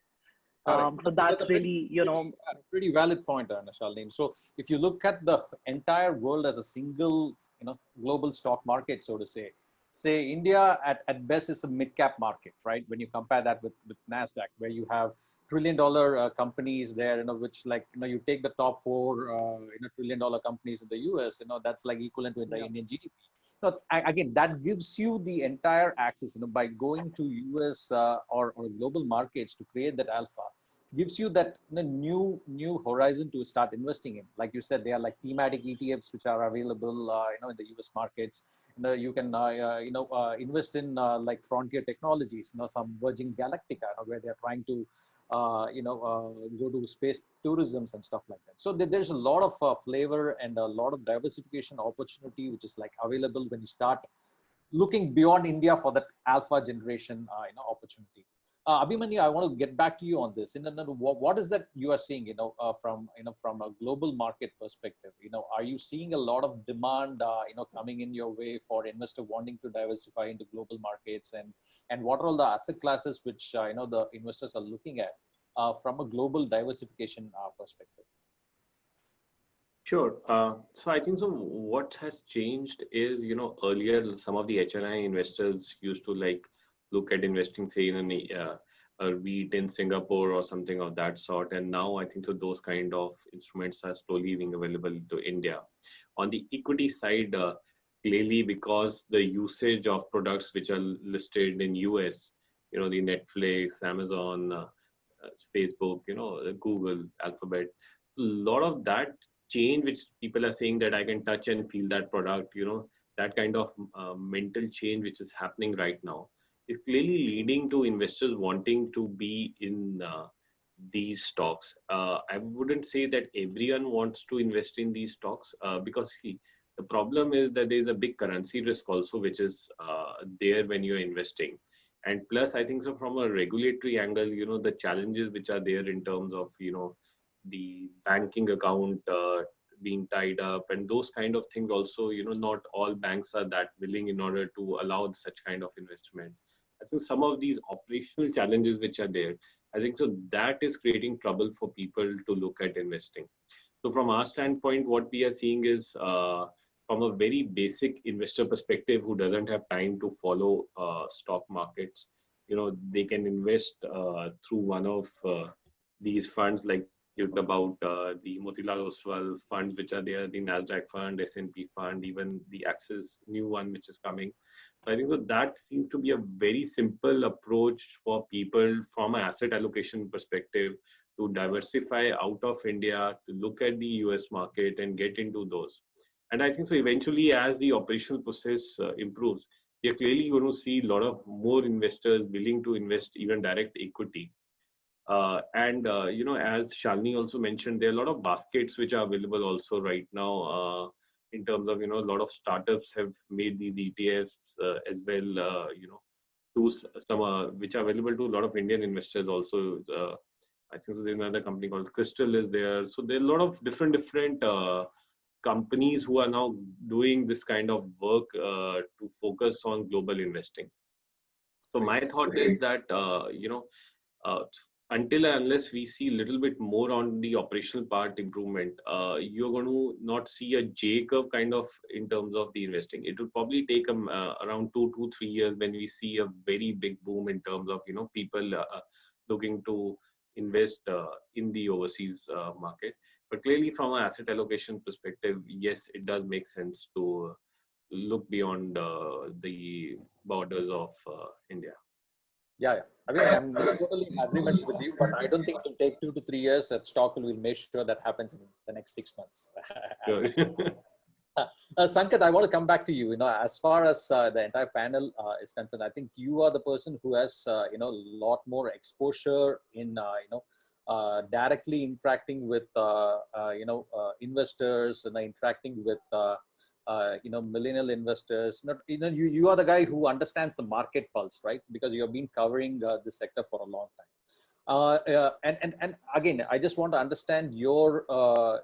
So that's really, you know, pretty valid point, Shalini. So if you look at the entire world as a single, you know, global stock market, so to say India at best is a mid-cap market, right? When you compare that with NASDAQ, where you have trillion-dollar companies there, you know, which, like, you know, you take the top 4, you know, trillion-dollar companies in the US, you know, that's like equivalent to the Indian GDP. So again, that gives you the entire access, you know, by going to US or global markets to create that alpha, gives you that, you know, new horizon to start investing in. Like you said, they are like thematic ETFs which are available, you know, in the US markets. You can invest in like Frontier Technologies, some Virgin Galactica, where they're trying to go to space tourisms and stuff like that. So there's a lot of flavor and a lot of diversification opportunity which is like available when you start looking beyond India for that alpha generation opportunity. Abhimanyu, I want to get back to you on this. What is that you are seeing, from a global market perspective? Are you seeing a lot of demand, coming in your way for investor wanting to diversify into global markets, and what are all the asset classes which the investors are looking at from a global diversification perspective? Sure. So I think so. What has changed is, earlier some of the HNI investors used to like look at investing, say, in a REIT in Singapore or something of that sort. And now I think so those kind of instruments are slowly being available to India. On the equity side, clearly because the usage of products which are listed in US, the Netflix, Amazon, Facebook, Google, Alphabet, a lot of that change which people are saying that I can touch and feel that product, that kind of mental change which is happening right now is clearly leading to investors wanting to be in these stocks. I wouldn't say that everyone wants to invest in these stocks because the problem is that there's a big currency risk also which is there when you're investing. And plus, I think so from a regulatory angle, the challenges which are there in terms of, the banking account being tied up and those kind of things also, not all banks are that willing in order to allow such kind of investment. I think some of these operational challenges which are there, I think so that is creating trouble for people to look at investing. So from our standpoint, what we are seeing is from a very basic investor perspective who doesn't have time to follow stock markets, they can invest through one of these funds like about the Motilal Oswal funds which are there, the Nasdaq fund, S&P fund, even the Axis new one which is coming. So I think that seems to be a very simple approach for people from an asset allocation perspective to diversify out of India, to look at the US market and get into those. And I think so eventually as the operational process improves, you're clearly going to see a lot of more investors willing to invest even direct equity. As Shalini also mentioned, there are a lot of baskets which are available also right now in terms of, a lot of startups have made these ETFs as well, to some which are available to a lot of Indian investors also. I think there's another company called Crystal is there. So there are a lot of different companies who are now doing this kind of work to focus on global investing. So my thought is that, until and unless we see a little bit more on the operational part improvement, you're going to not see a J curve kind of in terms of the investing. It will probably take around 2 to 3 years when we see a very big boom in terms of, people looking to invest in the overseas market. But clearly from an asset allocation perspective, yes, it does make sense to look beyond the borders of India. Yeah. I mean, I'm totally in agreement with you, but I don't think it will take 2 to 3 years. That stock will make sure that happens in the next 6 months. Sure. Sanket, I want to come back to you. As far as the entire panel is concerned, I think you are the person who has a lot more exposure in directly interacting with investors and interacting with millennial investors. You are the guy who understands the market pulse, right? Because you have been covering this sector for a long time. And again, I just want to understand your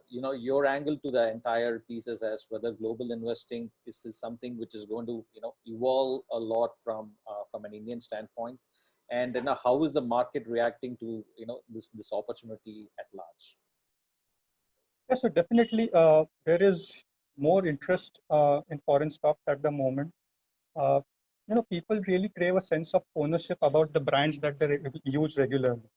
your angle to the entire thesis as whether global investing is something which is going to evolve a lot from an Indian standpoint, and how is the market reacting to this opportunity at large? Yeah, so definitely there is more interest in foreign stocks at the moment. People really crave a sense of ownership about the brands that they use regularly.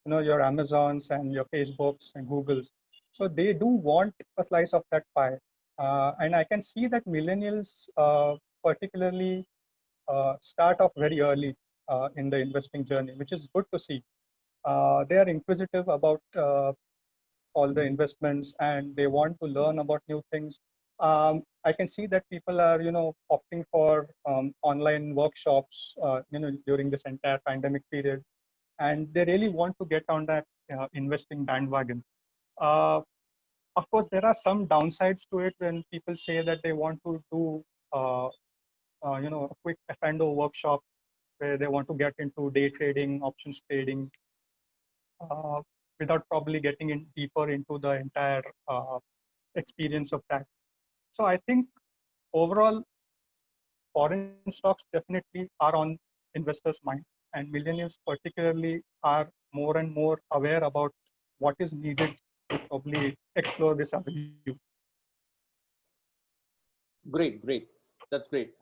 Your Amazons and your Facebooks and Googles. So they do want a slice of that pie. And I can see that millennials particularly start off very early in the investing journey, which is good to see. They are inquisitive about all the investments and they want to learn about new things. I can see that people are, opting for online workshops, during this entire pandemic period, and they really want to get on that investing bandwagon. Uh, of course, there are some downsides to it when people say that they want to do, a quick F&O workshop where they want to get into day trading, options trading, uh, without probably getting in deeper into the entire experience of that. So I think overall, foreign stocks definitely are on investors' mind, and millennials particularly are more and more aware about what is needed to probably explore this avenue. Great, great. That's great.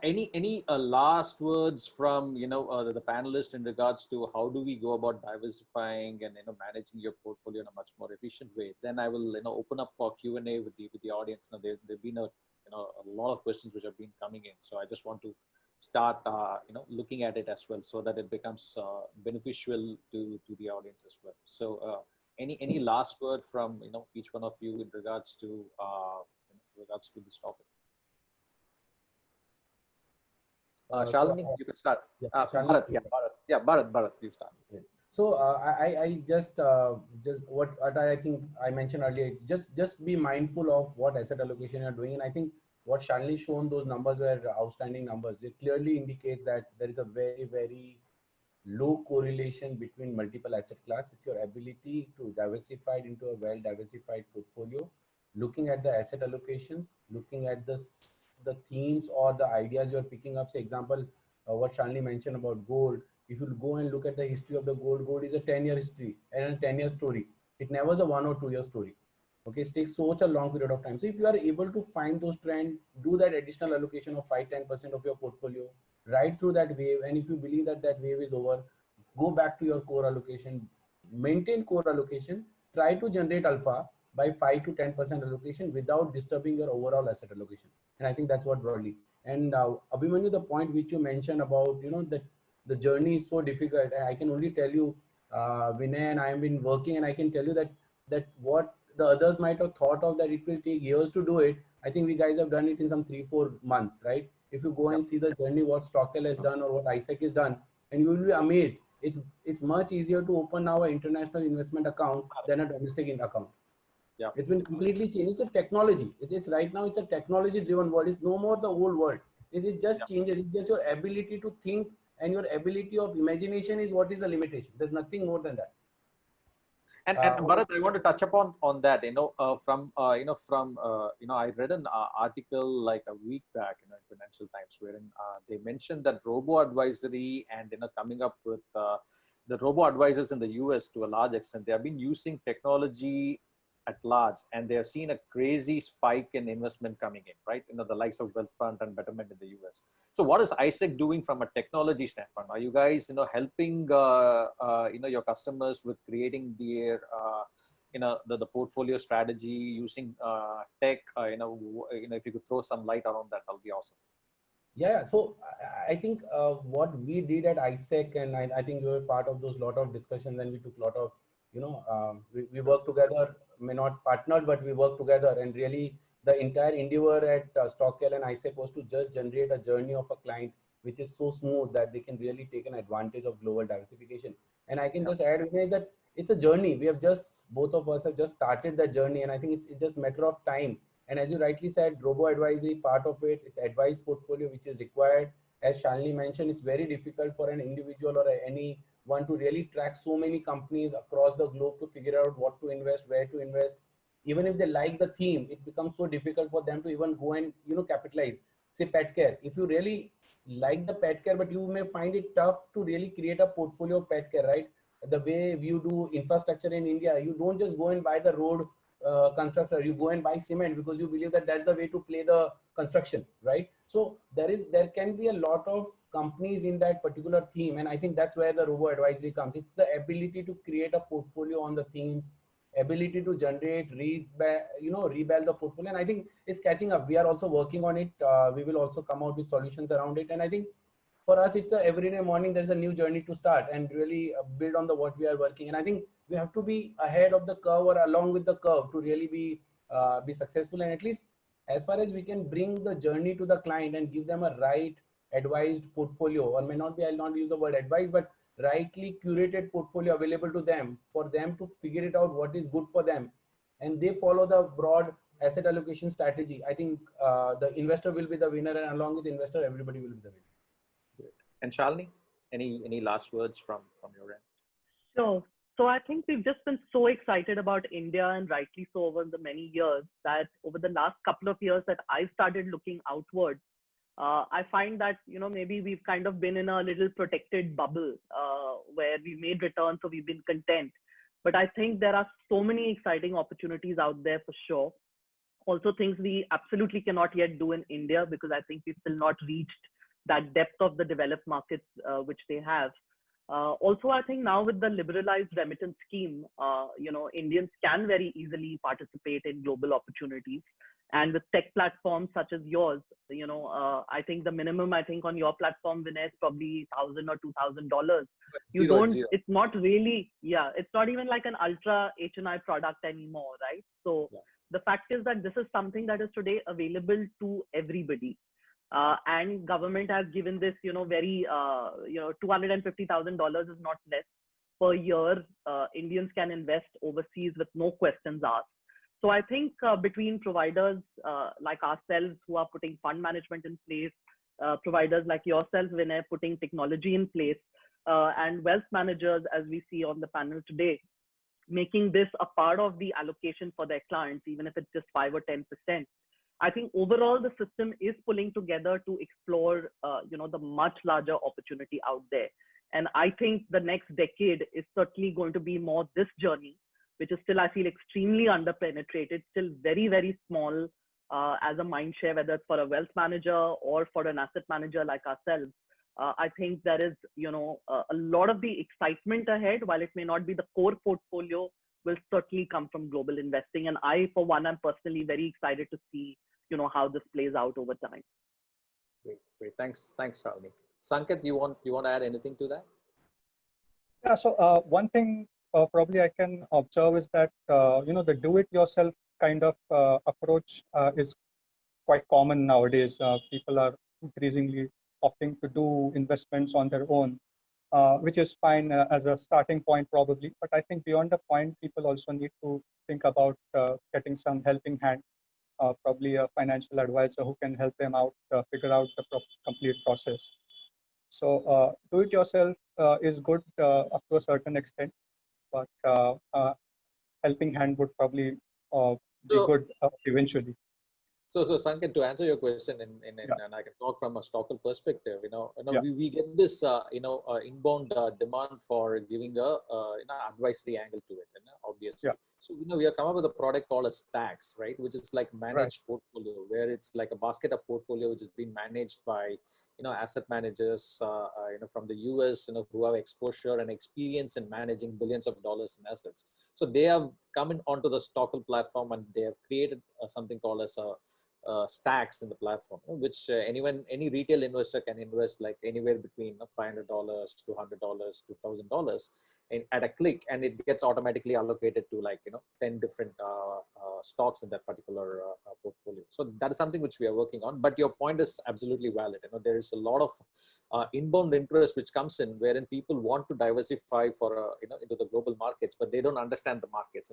Any last words from the panelists in regards to how do we go about diversifying and managing your portfolio in a much more efficient way? Then I will open up for Q and A with the audience. There've been a lot of questions which have been coming in, so I just want to start looking at it as well so that it becomes beneficial to the audience as well. So any last word from each one of you in regards to this topic? Shalini, you can start. Yeah, Bharat, Bharat, you start. Yeah. So I just what I think I mentioned earlier, just be mindful of what asset allocation you're doing. And I think what Shalini shown, those numbers were outstanding numbers. It clearly indicates that there is a very, very low correlation between multiple asset class. It's your ability to diversify into a well diversified portfolio, looking at the asset allocations, looking at the themes or the ideas you're picking up. Say example, what Shanli mentioned about gold. If you go and look at the history of the gold is a 10-year history and a 10-year story. It never was a 1 or 2 year story. Okay, it takes such a long period of time. So if you are able to find those trends, do that additional allocation of 5-10% of your portfolio, ride through that wave. And if you believe that that wave is over, go back to your core allocation, maintain core allocation, try to generate alpha by 5 to 10% allocation without disturbing your overall asset allocation. And I think that's what broadly. And Abhimanyu, the point which you mentioned about, that the journey is so difficult. I can only tell you, Vinay and I have been working, and I can tell you that what the others might have thought of that it will take years to do it. I think we guys have done it in some 3-4 months, right? If you go and see the journey, what Stockel has done or what ISEC has done, and you will be amazed. It's much easier to open now an international investment account than a domestic account. Yeah. It's been completely changed. It's a technology. It's right now, it's a technology driven world. It's no more the old world. It's just changes. It's just your ability to think and your ability of imagination is what is the limitation. There's nothing more than that. And Bharat, I want to touch upon that. I read an article like a week back in Financial Times wherein they mentioned that robo advisory and coming up with the robo advisors in the US to a large extent, they have been using technology at large, and they have seen a crazy spike in investment coming in, right? The likes of Wealthfront and Betterment in the US. So what is ISEC doing from a technology standpoint? Are you guys, helping, your customers with creating their, the portfolio strategy using tech? If you could throw some light around that, that'll be awesome. Yeah, so I think what we did at ISEC, and I think you were part of those lot of discussions, and we took a lot of, we worked together, may not partnered, but we worked together, and really the entire endeavor at Stockel and ISEC was to just generate a journey of a client which is so smooth that they can really take an advantage of global diversification. And I can just add that it's a journey. We have both of us have just started that journey, and I think it's just a matter of time. And as you rightly said, robo advisory part of it, it's advice portfolio which is required. As Shalini mentioned, it's very difficult for an individual or anyone to really track so many companies across the globe to figure out what to invest, where to invest. Even if they like the theme, it becomes so difficult for them to even go and capitalize. Say pet care. If you really like the pet care, but you may find it tough to really create a portfolio of pet care, right? The way you do infrastructure in India, you don't just go and buy the road constructor, you go and buy cement because you believe that that's the way to play the construction, right? So there can be a lot of companies in that particular theme, and I think that's where the robo advisory comes. It's the ability to create a portfolio on the themes, ability to generate, rebel the portfolio, and I think it's catching up. We are also working on it. We will also come out with solutions around it, and I think for us, it's a everyday morning. There's a new journey to start and really build on what we are working. And I think we have to be ahead of the curve or along with the curve to really be be successful. And at least as far as we can bring the journey to the client and give them a right advised portfolio, or may not be, I'll not use the word advice, but rightly curated portfolio available to them for them to figure it out what is good for them, and they follow the broad asset allocation strategy. I think the investor will be the winner, and along with the investor, everybody will be the winner. Great. And Shalini, any last words from your end? So, so I think we've just been so excited about India, and rightly so, over the many years, that over the last couple of years that I've started looking outward, I find that, maybe we've kind of been in a little protected bubble where we made returns, so we've been content. But I think there are so many exciting opportunities out there for sure. Also, things we absolutely cannot yet do in India, because I think we've still not reached that depth of the developed markets which they have. Also, I think now with the liberalized remittance scheme, Indians can very easily participate in global opportunities. And with tech platforms such as yours, I think the minimum, I think on your platform, Vinay, is probably $1,000 or $2,000. You don't, it's not really, it's not even like an ultra HNI product anymore, right? So the fact is that this is something that is today available to everybody. And government has given this, very, $250,000 is not less per year. Indians can invest overseas with no questions asked. So I think between providers like ourselves who are putting fund management in place, providers like yourself, Vinay, putting technology in place, and wealth managers, as we see on the panel today, making this a part of the allocation for their clients, even if it's just 5 or 10%. I think overall the system is pulling together to explore, the much larger opportunity out there. And I think the next decade is certainly going to be more this journey, which is still, I feel, extremely underpenetrated, still very, very small as a mind share, whether it's for a wealth manager or for an asset manager like ourselves. I think there is, a lot of the excitement ahead, while it may not be the core portfolio, will certainly come from global investing. And I, for one, am personally very excited to see, how this plays out over time. Great. Thanks, Shalini. Sanket, you want to add anything to that? Yeah. So one thing probably I can observe is that the do-it-yourself kind of approach is quite common nowadays. People are increasingly opting to do investments on their own, which is fine as a starting point probably. But I think beyond the point, people also need to think about getting some helping hand, probably a financial advisor who can help them out, figure out the complete process. So do-it-yourself is good up to a certain extent, but helping hand would probably be good eventually. So Sanket, to answer your question, and I can talk from a Stockle perspective, we get this, inbound demand for giving a, advisory angle to it, obviously. So, we have come up with a product called a Stacks, right? Which is like managed portfolio, where it's like a basket of portfolio, which is being managed by, asset managers, from the US, who have exposure and experience in managing billions of dollars in assets. So they have come in onto the Stockle platform, and they have created something called as a Stacks in the platform, which any retail investor can invest like anywhere between $500 to $100 to $1,000 at a click, and it gets automatically allocated to 10 different stocks in that particular portfolio. So that is something which we are working on. But your point is absolutely valid. There is a lot of inbound interest which comes in, wherein people want to diversify for into the global markets, but they don't understand the markets.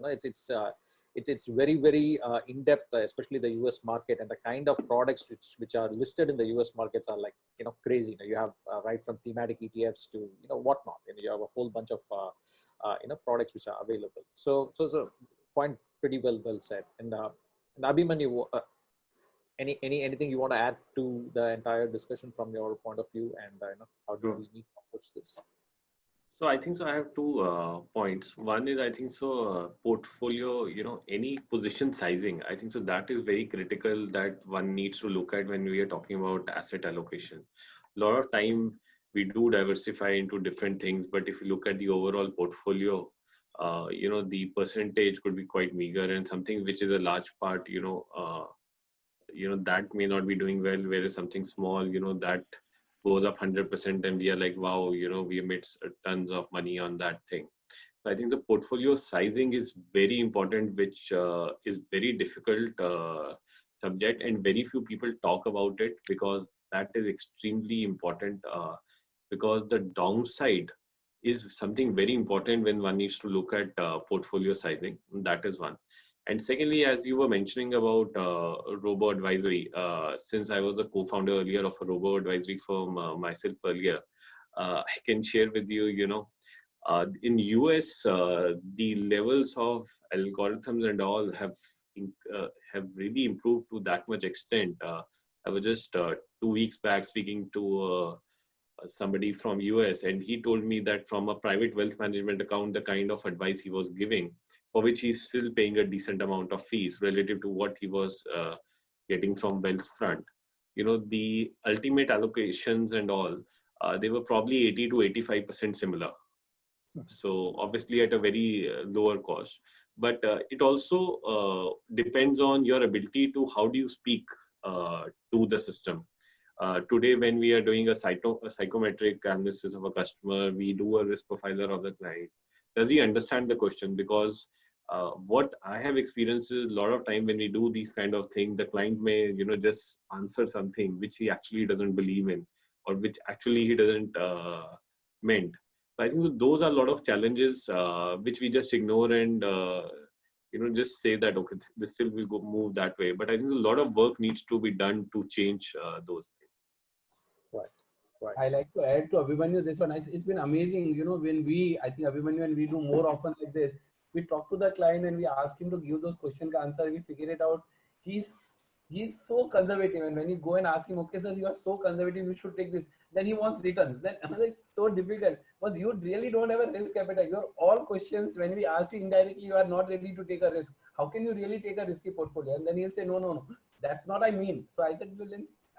It's very, very in depth, especially the US market, and the kind of products which are listed in the US markets are like crazy. You have right from thematic ETFs to whatnot, and you have a whole bunch of products which are available. So point pretty well said. And Abhimanyu, anything you want to add to the entire discussion from your point of view, and how do we need to approach this? So I think so. I have 2 points. One is I think so portfolio, any position sizing. I think so that is very critical, that one needs to look at when we are talking about asset allocation. A lot of time we do diversify into different things, but if you look at the overall portfolio, the percentage could be quite meager, and something which is a large part, that may not be doing well, whereas something small, that goes up 100%, and we are like, wow, we made tons of money on that thing. I think the portfolio sizing is very important, which is very difficult subject, and very few people talk about it because that is extremely important. Because the downside is something very important when one needs to look at portfolio sizing. That is one. And secondly, as you were mentioning about robo advisory, since I was a co-founder earlier of a robo advisory firm myself earlier, I can share with you, in US, the levels of algorithms and all have really improved to that much extent. I was just 2 weeks back speaking to somebody from US, and he told me that from a private wealth management account, the kind of advice he was giving, for which he's still paying a decent amount of fees relative to what he was getting from Wealthfront. The ultimate allocations and all, they were probably 80 to 85% similar. So obviously at a very lower cost, but it also depends on your ability to how do you speak to the system. Today, when we are doing a psychometric analysis of a customer, we do a risk profiler of the client. Does he understand the question? Because what I have experienced is a lot of time when we do these kind of things, the client may just answer something which he actually doesn't believe in, or which actually he doesn't meant. So I think those are a lot of challenges which we just ignore and just say that okay, this still will go move that way. But I think a lot of work needs to be done to change those things. Right. I like to add to Abhimanyu this one. It's been amazing, I think Abhimanyu, when we do more often like this, we talk to the client and we ask him to give those questions answer. We figure it out. He's so conservative, and when you go and ask him, okay, sir, you are so conservative, you should take this. Then he wants returns. Then it's so difficult because you really don't have a risk appetite. Your all questions, when we ask you indirectly, you are not ready to take a risk. How can you really take a risky portfolio? And then he'll say, no, that's not I mean. So I said,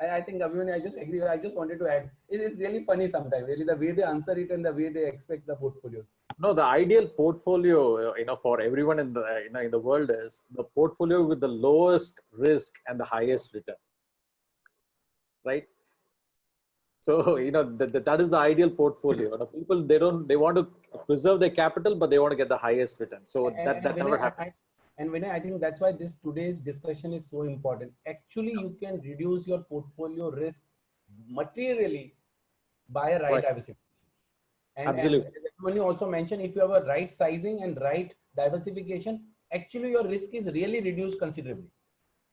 I think Abhimanyu, I just agree. I just wanted to add, it is really funny sometimes, really the way they answer it and the way they expect the portfolios. No, the ideal portfolio, for everyone in the in the world is the portfolio with the lowest risk and the highest return, right? So that is the ideal portfolio. People they want to preserve their capital, but they want to get the highest return. So that never happens. And Vinay, I think that's why today's discussion is so important. Actually, you can reduce your portfolio risk materially by a right diversification. And absolutely. When you also mentioned, if you have a right sizing and right diversification, actually your risk is really reduced considerably.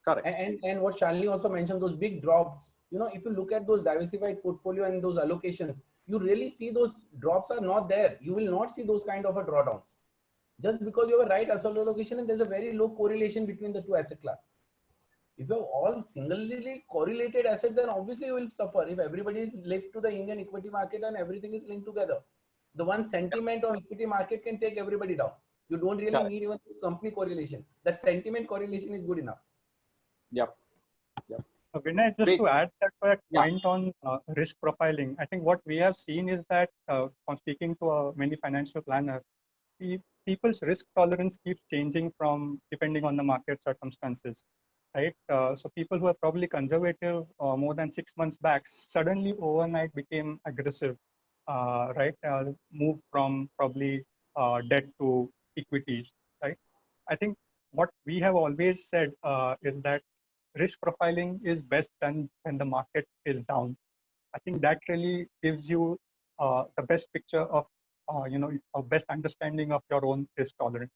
Correct. And what Shalini also mentioned, those big drops, if you look at those diversified portfolio and those allocations, you really see those drops are not there. You will not see those kind of a drawdowns. Just because you have a right asset allocation and there's a very low correlation between the two asset class. If you have all singly correlated assets, then obviously you will suffer. If everybody is linked to the Indian equity market and everything is linked together, the one sentiment of equity market can take everybody down. You don't really need even this company correlation. That sentiment correlation is good enough. Yep. Vinay, just to add that point on risk profiling, I think what we have seen is that from speaking to many financial planners, people's risk tolerance keeps changing depending on the market circumstances, right? So people who are probably conservative more than 6 months back suddenly overnight became aggressive, right? Moved from probably debt to equities, right? I think what we have always said is that risk profiling is best done when the market is down. I think that really gives you the best picture of a best understanding of your own risk tolerance.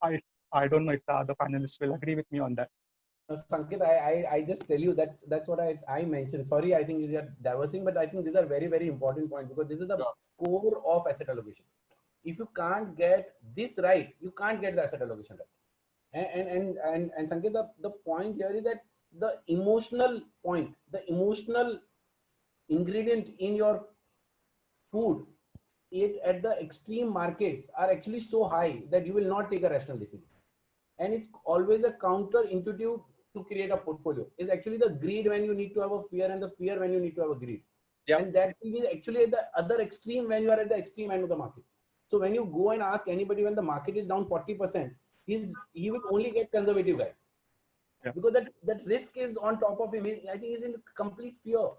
I don't know if the other panelists will agree with me on that. Sanket, I just tell you that's what I mentioned. Sorry, I think these are diversing, but I think these are very, very important points because this is the core of asset allocation. If you can't get this right, you can't get the asset allocation right. And Sanket, the point here is that the emotional point, the emotional ingredient in your food, at the extreme markets are actually so high that you will not take a rational decision. And it's always a counterintuitive to create a portfolio. It's actually the greed when you need to have a fear and the fear when you need to have a greed. Yep. And that will be actually at the other extreme when you are at the extreme end of the market. So when you go and ask anybody when the market is down 40%, he will only get conservative guy. Yeah. Because that risk is on top of him. I think he's in complete fear.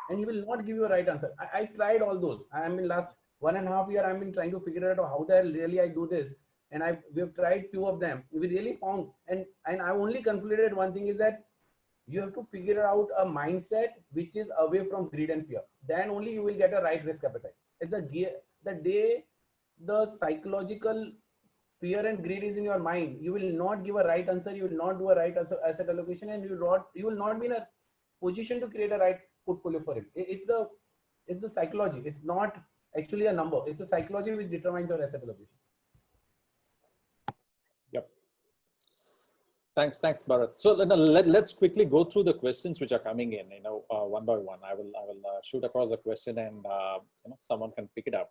And he will not give you a right answer. I tried all those. I mean, last 1.5 year I've been trying to figure out how the hell really I do this. And we've tried few of them. We really found, and I only concluded one thing is that you have to figure out a mindset which is away from greed and fear. Then only you will get a right risk appetite. It's the day the psychological fear and greed is in your mind, you will not give a right answer, you will not do a right asset allocation, and you will not be in a position to create a right portfolio for him. It's the psychology. It's not actually a number. It's a psychology which determines your asset allocation. Yep. Thanks, Bharat. So let's quickly go through the questions which are coming in. One by one. I will shoot across the question, and someone can pick it up.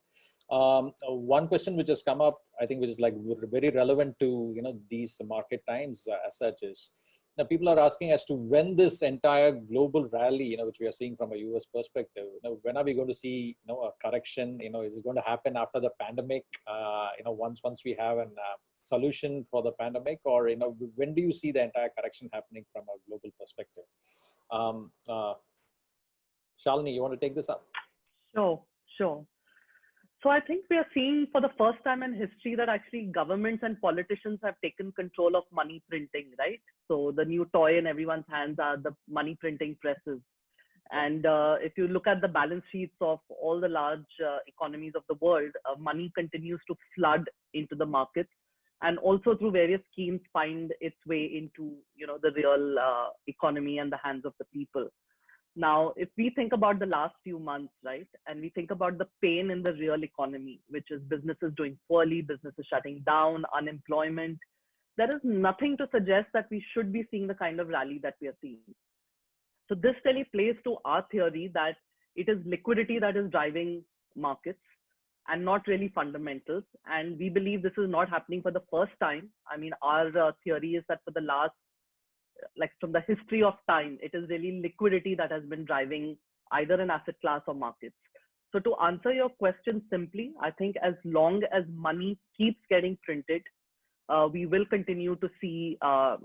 One question which has come up, I think, which is like very relevant to these market times as such is. Now, people are asking as to when this entire global rally, which we are seeing from a US perspective, when are we going to see, a correction? Is it going to happen after the pandemic? Once we have a solution for the pandemic, or when do you see the entire correction happening from a global perspective? Shalini, you want to take this up? Sure. So I think we are seeing for the first time in history that actually governments and politicians have taken control of money printing, right? So the new toy in everyone's hands are the money printing presses. And if you look at the balance sheets of all the large economies of the world, money continues to flood into the markets, and also through various schemes find its way into the real economy and the hands of the people. Now, if we think about the last few months, right, and we think about the pain in the real economy, which is businesses doing poorly, businesses shutting down, unemployment, there is nothing to suggest that we should be seeing the kind of rally that we are seeing. So this really plays to our theory that it is liquidity that is driving markets and not really fundamentals. And we believe this is not happening for the first time. I mean, our theory is that for the last, like from the history of time, it is really liquidity that has been driving either an asset class or markets. So to answer your question simply, I think as long as money keeps getting printed, we will continue to see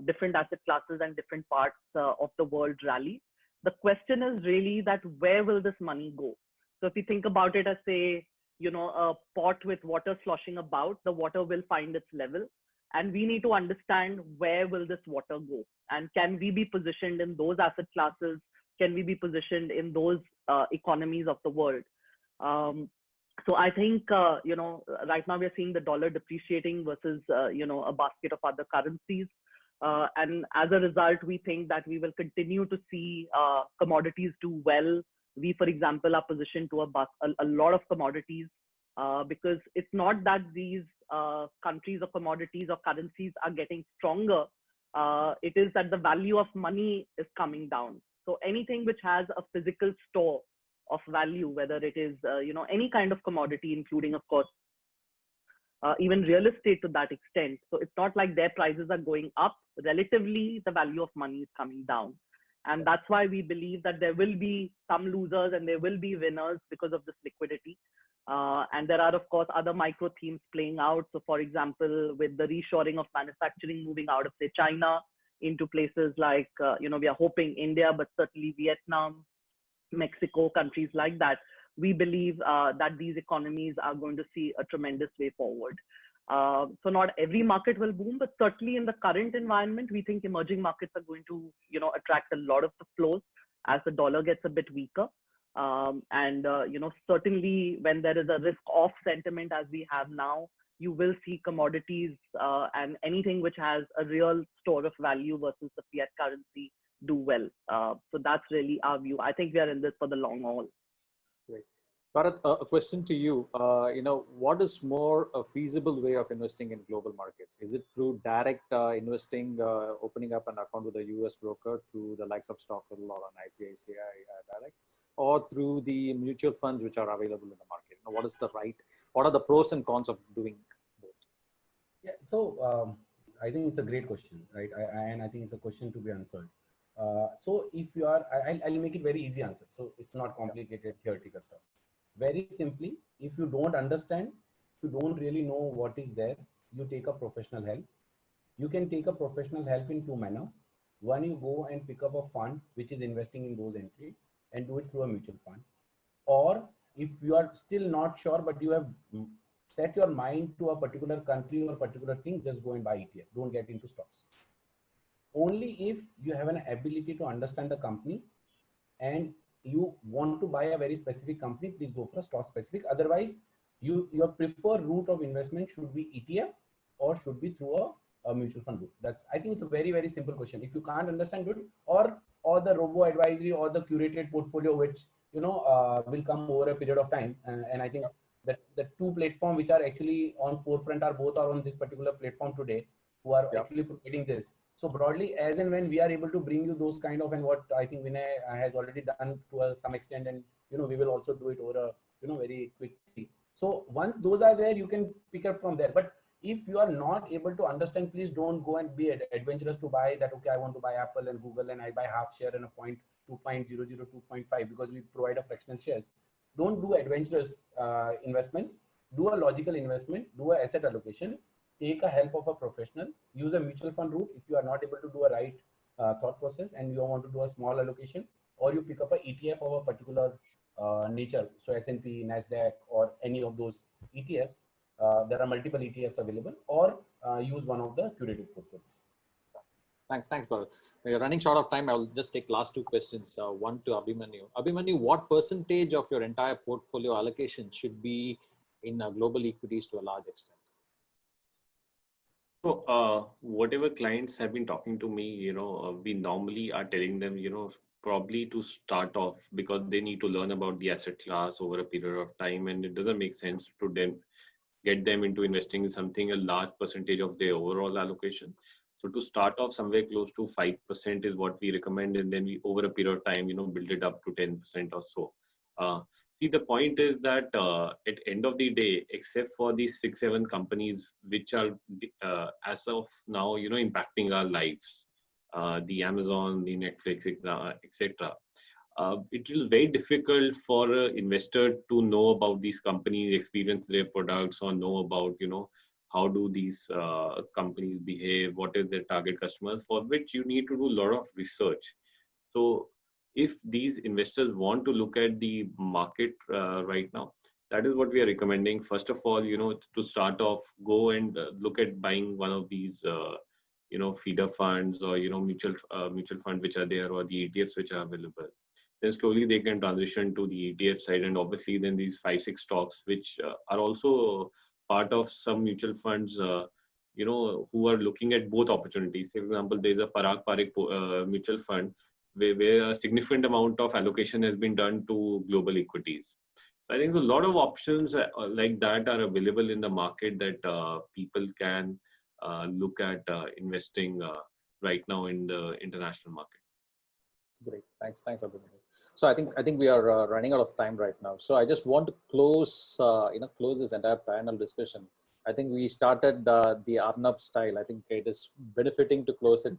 different asset classes and different parts of the world rally. The question is really that where will this money go? So if you think about it as a pot with water sloshing about, the water will find its level. And we need to understand where will this water go, and can we be positioned in those asset classes? Can we be positioned in those economies of the world? So I think right now we are seeing the dollar depreciating versus a basket of other currencies, and as a result, we think that we will continue to see commodities do well. We, for example, are positioned to a lot of commodities because it's not that these countries or commodities or currencies are getting stronger. It is that the value of money is coming down. So anything which has a physical store of value, whether it is any kind of commodity, including, of course, even real estate to that extent. So it's not like their prices are going up. Relatively, the value of money is coming down. And that's why we believe that there will be some losers and there will be winners because of this liquidity. And there are, of course, other micro themes playing out. So, for example, with the reshoring of manufacturing moving out of, say, China into places like, we are hoping India, but certainly Vietnam, Mexico, countries like that, we believe that these economies are going to see a tremendous way forward. So not every market will boom, but certainly in the current environment, we think emerging markets are going to, attract a lot of the flows as the dollar gets a bit weaker. Certainly when there is a risk off sentiment as we have now, you will see commodities and anything which has a real store of value versus the fiat currency do well. So that's really our view. I think we are in this for the long haul. Great. Bharat, a question to you. What is more a feasible way of investing in global markets? Is it through direct investing, opening up an account with a US broker through the likes of Stockhill or an ICICI Direct, or through the mutual funds which are available in the market? What are the pros and cons of doing both? Yeah, so I think it's a great question, right? And I think it's a question to be answered. So if you are, I'll make it very easy answer. So it's not complicated theoretical stuff. Very simply, if you don't understand, if you don't really know what is there, you take a professional help. You can take a professional help in two manners. One, you go and pick up a fund which is investing in those entries and do it through a mutual fund. Or if you are still not sure, but you have set your mind to a particular country or particular thing, just go and buy ETF. Don't get into stocks. Only if you have an ability to understand the company and you want to buy a very specific company, please go for a stock specific. Otherwise, your preferred route of investment should be ETF or should be through a mutual fund route. That's, I think it's a very, very simple question. If you can't understand, good, or the robo advisory or the curated portfolio, which will come over a period of time. And I think that the two platforms which are actually on forefront are both are on this particular platform today, who are actually providing this. So broadly, as and when we are able to bring you those kind of, and what I think Vinay has already done to some extent, and we will also do it over very quickly. So once those are there, you can pick up from there. But if you are not able to understand, please don't go and be adventurous to buy that. Okay, I want to buy Apple and Google, and I buy half share and a 2.002.5 because we provide a fractional shares. Don't do adventurous investments. Do a logical investment. Do a asset allocation. Take a help of a professional. Use a mutual fund route if you are not able to do a right thought process and you want to do a small allocation, or you pick up a ETF of a particular nature. So S&P, NASDAQ, or any of those ETFs. There are multiple ETFs available, or use one of the curated portfolios. Thanks, Bharat. We're running short of time. I'll just take last two questions. One to Abhimanyu. Abhimanyu, what percentage of your entire portfolio allocation should be in global equities to a large extent? So whatever clients have been talking to me, we normally are telling them, probably to start off, because they need to learn about the asset class over a period of time, and it doesn't make sense to then get them into investing in something a large percentage of their overall allocation. So to start off somewhere close to 5% is what we recommend, and then we over a period of time, build it up to 10% or so. See, the point is that at end of the day, except for these 6-7 companies which are as of now, impacting our lives, the Amazon, the Netflix, etc. It is very difficult for an investor to know about these companies, experience their products, or know about, how do these companies behave, what is their target customers, for which you need to do a lot of research. So if these investors want to look at the market right now, that is what we are recommending. First of all, to start off, go and look at buying one of these, feeder funds, or, mutual funds which are there, or the ETFs which are available. Then slowly they can transition to the ETF side, and obviously then these 5-6 stocks, which are also part of some mutual funds, who are looking at both opportunities. For example, there's a Parag Parikh mutual fund where a significant amount of allocation has been done to global equities. So I think a lot of options like that are available in the market that people can look at investing right now in the international market. Great, thanks, Abhimanyu. So I think we are running out of time right now. So I just want to close this entire panel discussion. I think we started the Arnab style. I think it is benefiting to close it,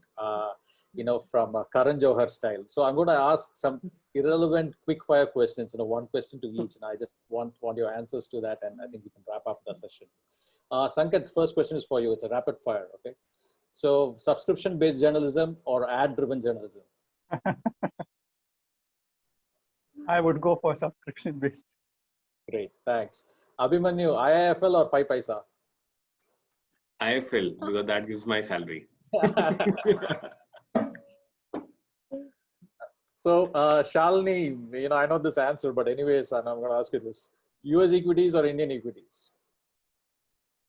from Karan Johar style. So I'm going to ask some irrelevant quick fire questions, one question to each, and I just want your answers to that, and I think we can wrap up the session. Sanket, first question is for you. It's a rapid fire, okay? So subscription-based journalism or ad-driven journalism? I would go for subscription based. Great, thanks. Abhimanyu, IIFL or 5 Paisa? IIFL, because that gives my salary. So, Shalini, I know this answer, but anyways, I'm going to ask you this. US equities or Indian equities?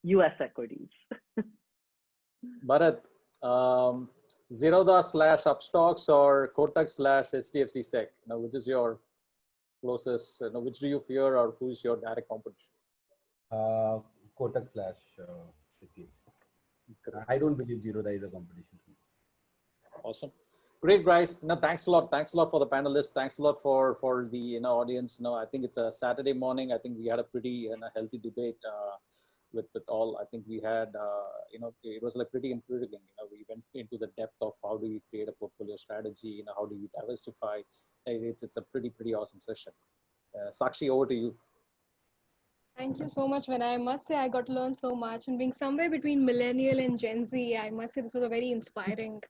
US equities. Bharat, Zerodha / Upstocks or Kotak / HDFC Sec? Which is your closest, which do you fear, or who's your direct competition? Kotak / HDFC. I don't believe Zerodha is a competition. Awesome. Great, guys. Thanks a lot. Thanks a lot for the panelists. Thanks a lot for the audience. I think it's a Saturday morning. I think we had a pretty healthy debate with all. I think we had it was like pretty intriguing. We went into the depth of how do we create a portfolio strategy. How do we diversify? It's a pretty awesome session. Sakshi, over to you. Thank you so much, Vinay. I must say I got to learn so much, and being somewhere between millennial and Gen Z, I must say this was a very inspiring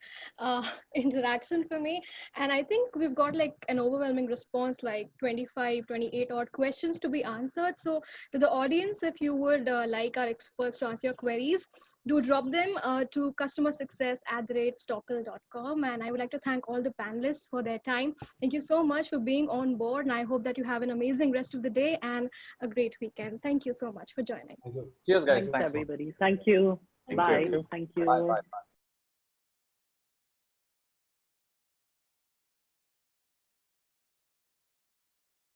interaction for me. And I think we've got like an overwhelming response, like 25, 28 odd questions to be answered. So to the audience, if you would like our experts to answer your queries, do drop them to customersuccess@stockle.com. And I would like to thank all the panelists for their time. Thank you so much for being on board, and I hope that you have an amazing rest of the day and a great weekend. Thank you so much for joining. Thank you. Cheers, guys. Thanks, Thanks a lot. everybody. Thank you. Thank Bye. you. Thank you. Bye. Bye. Bye.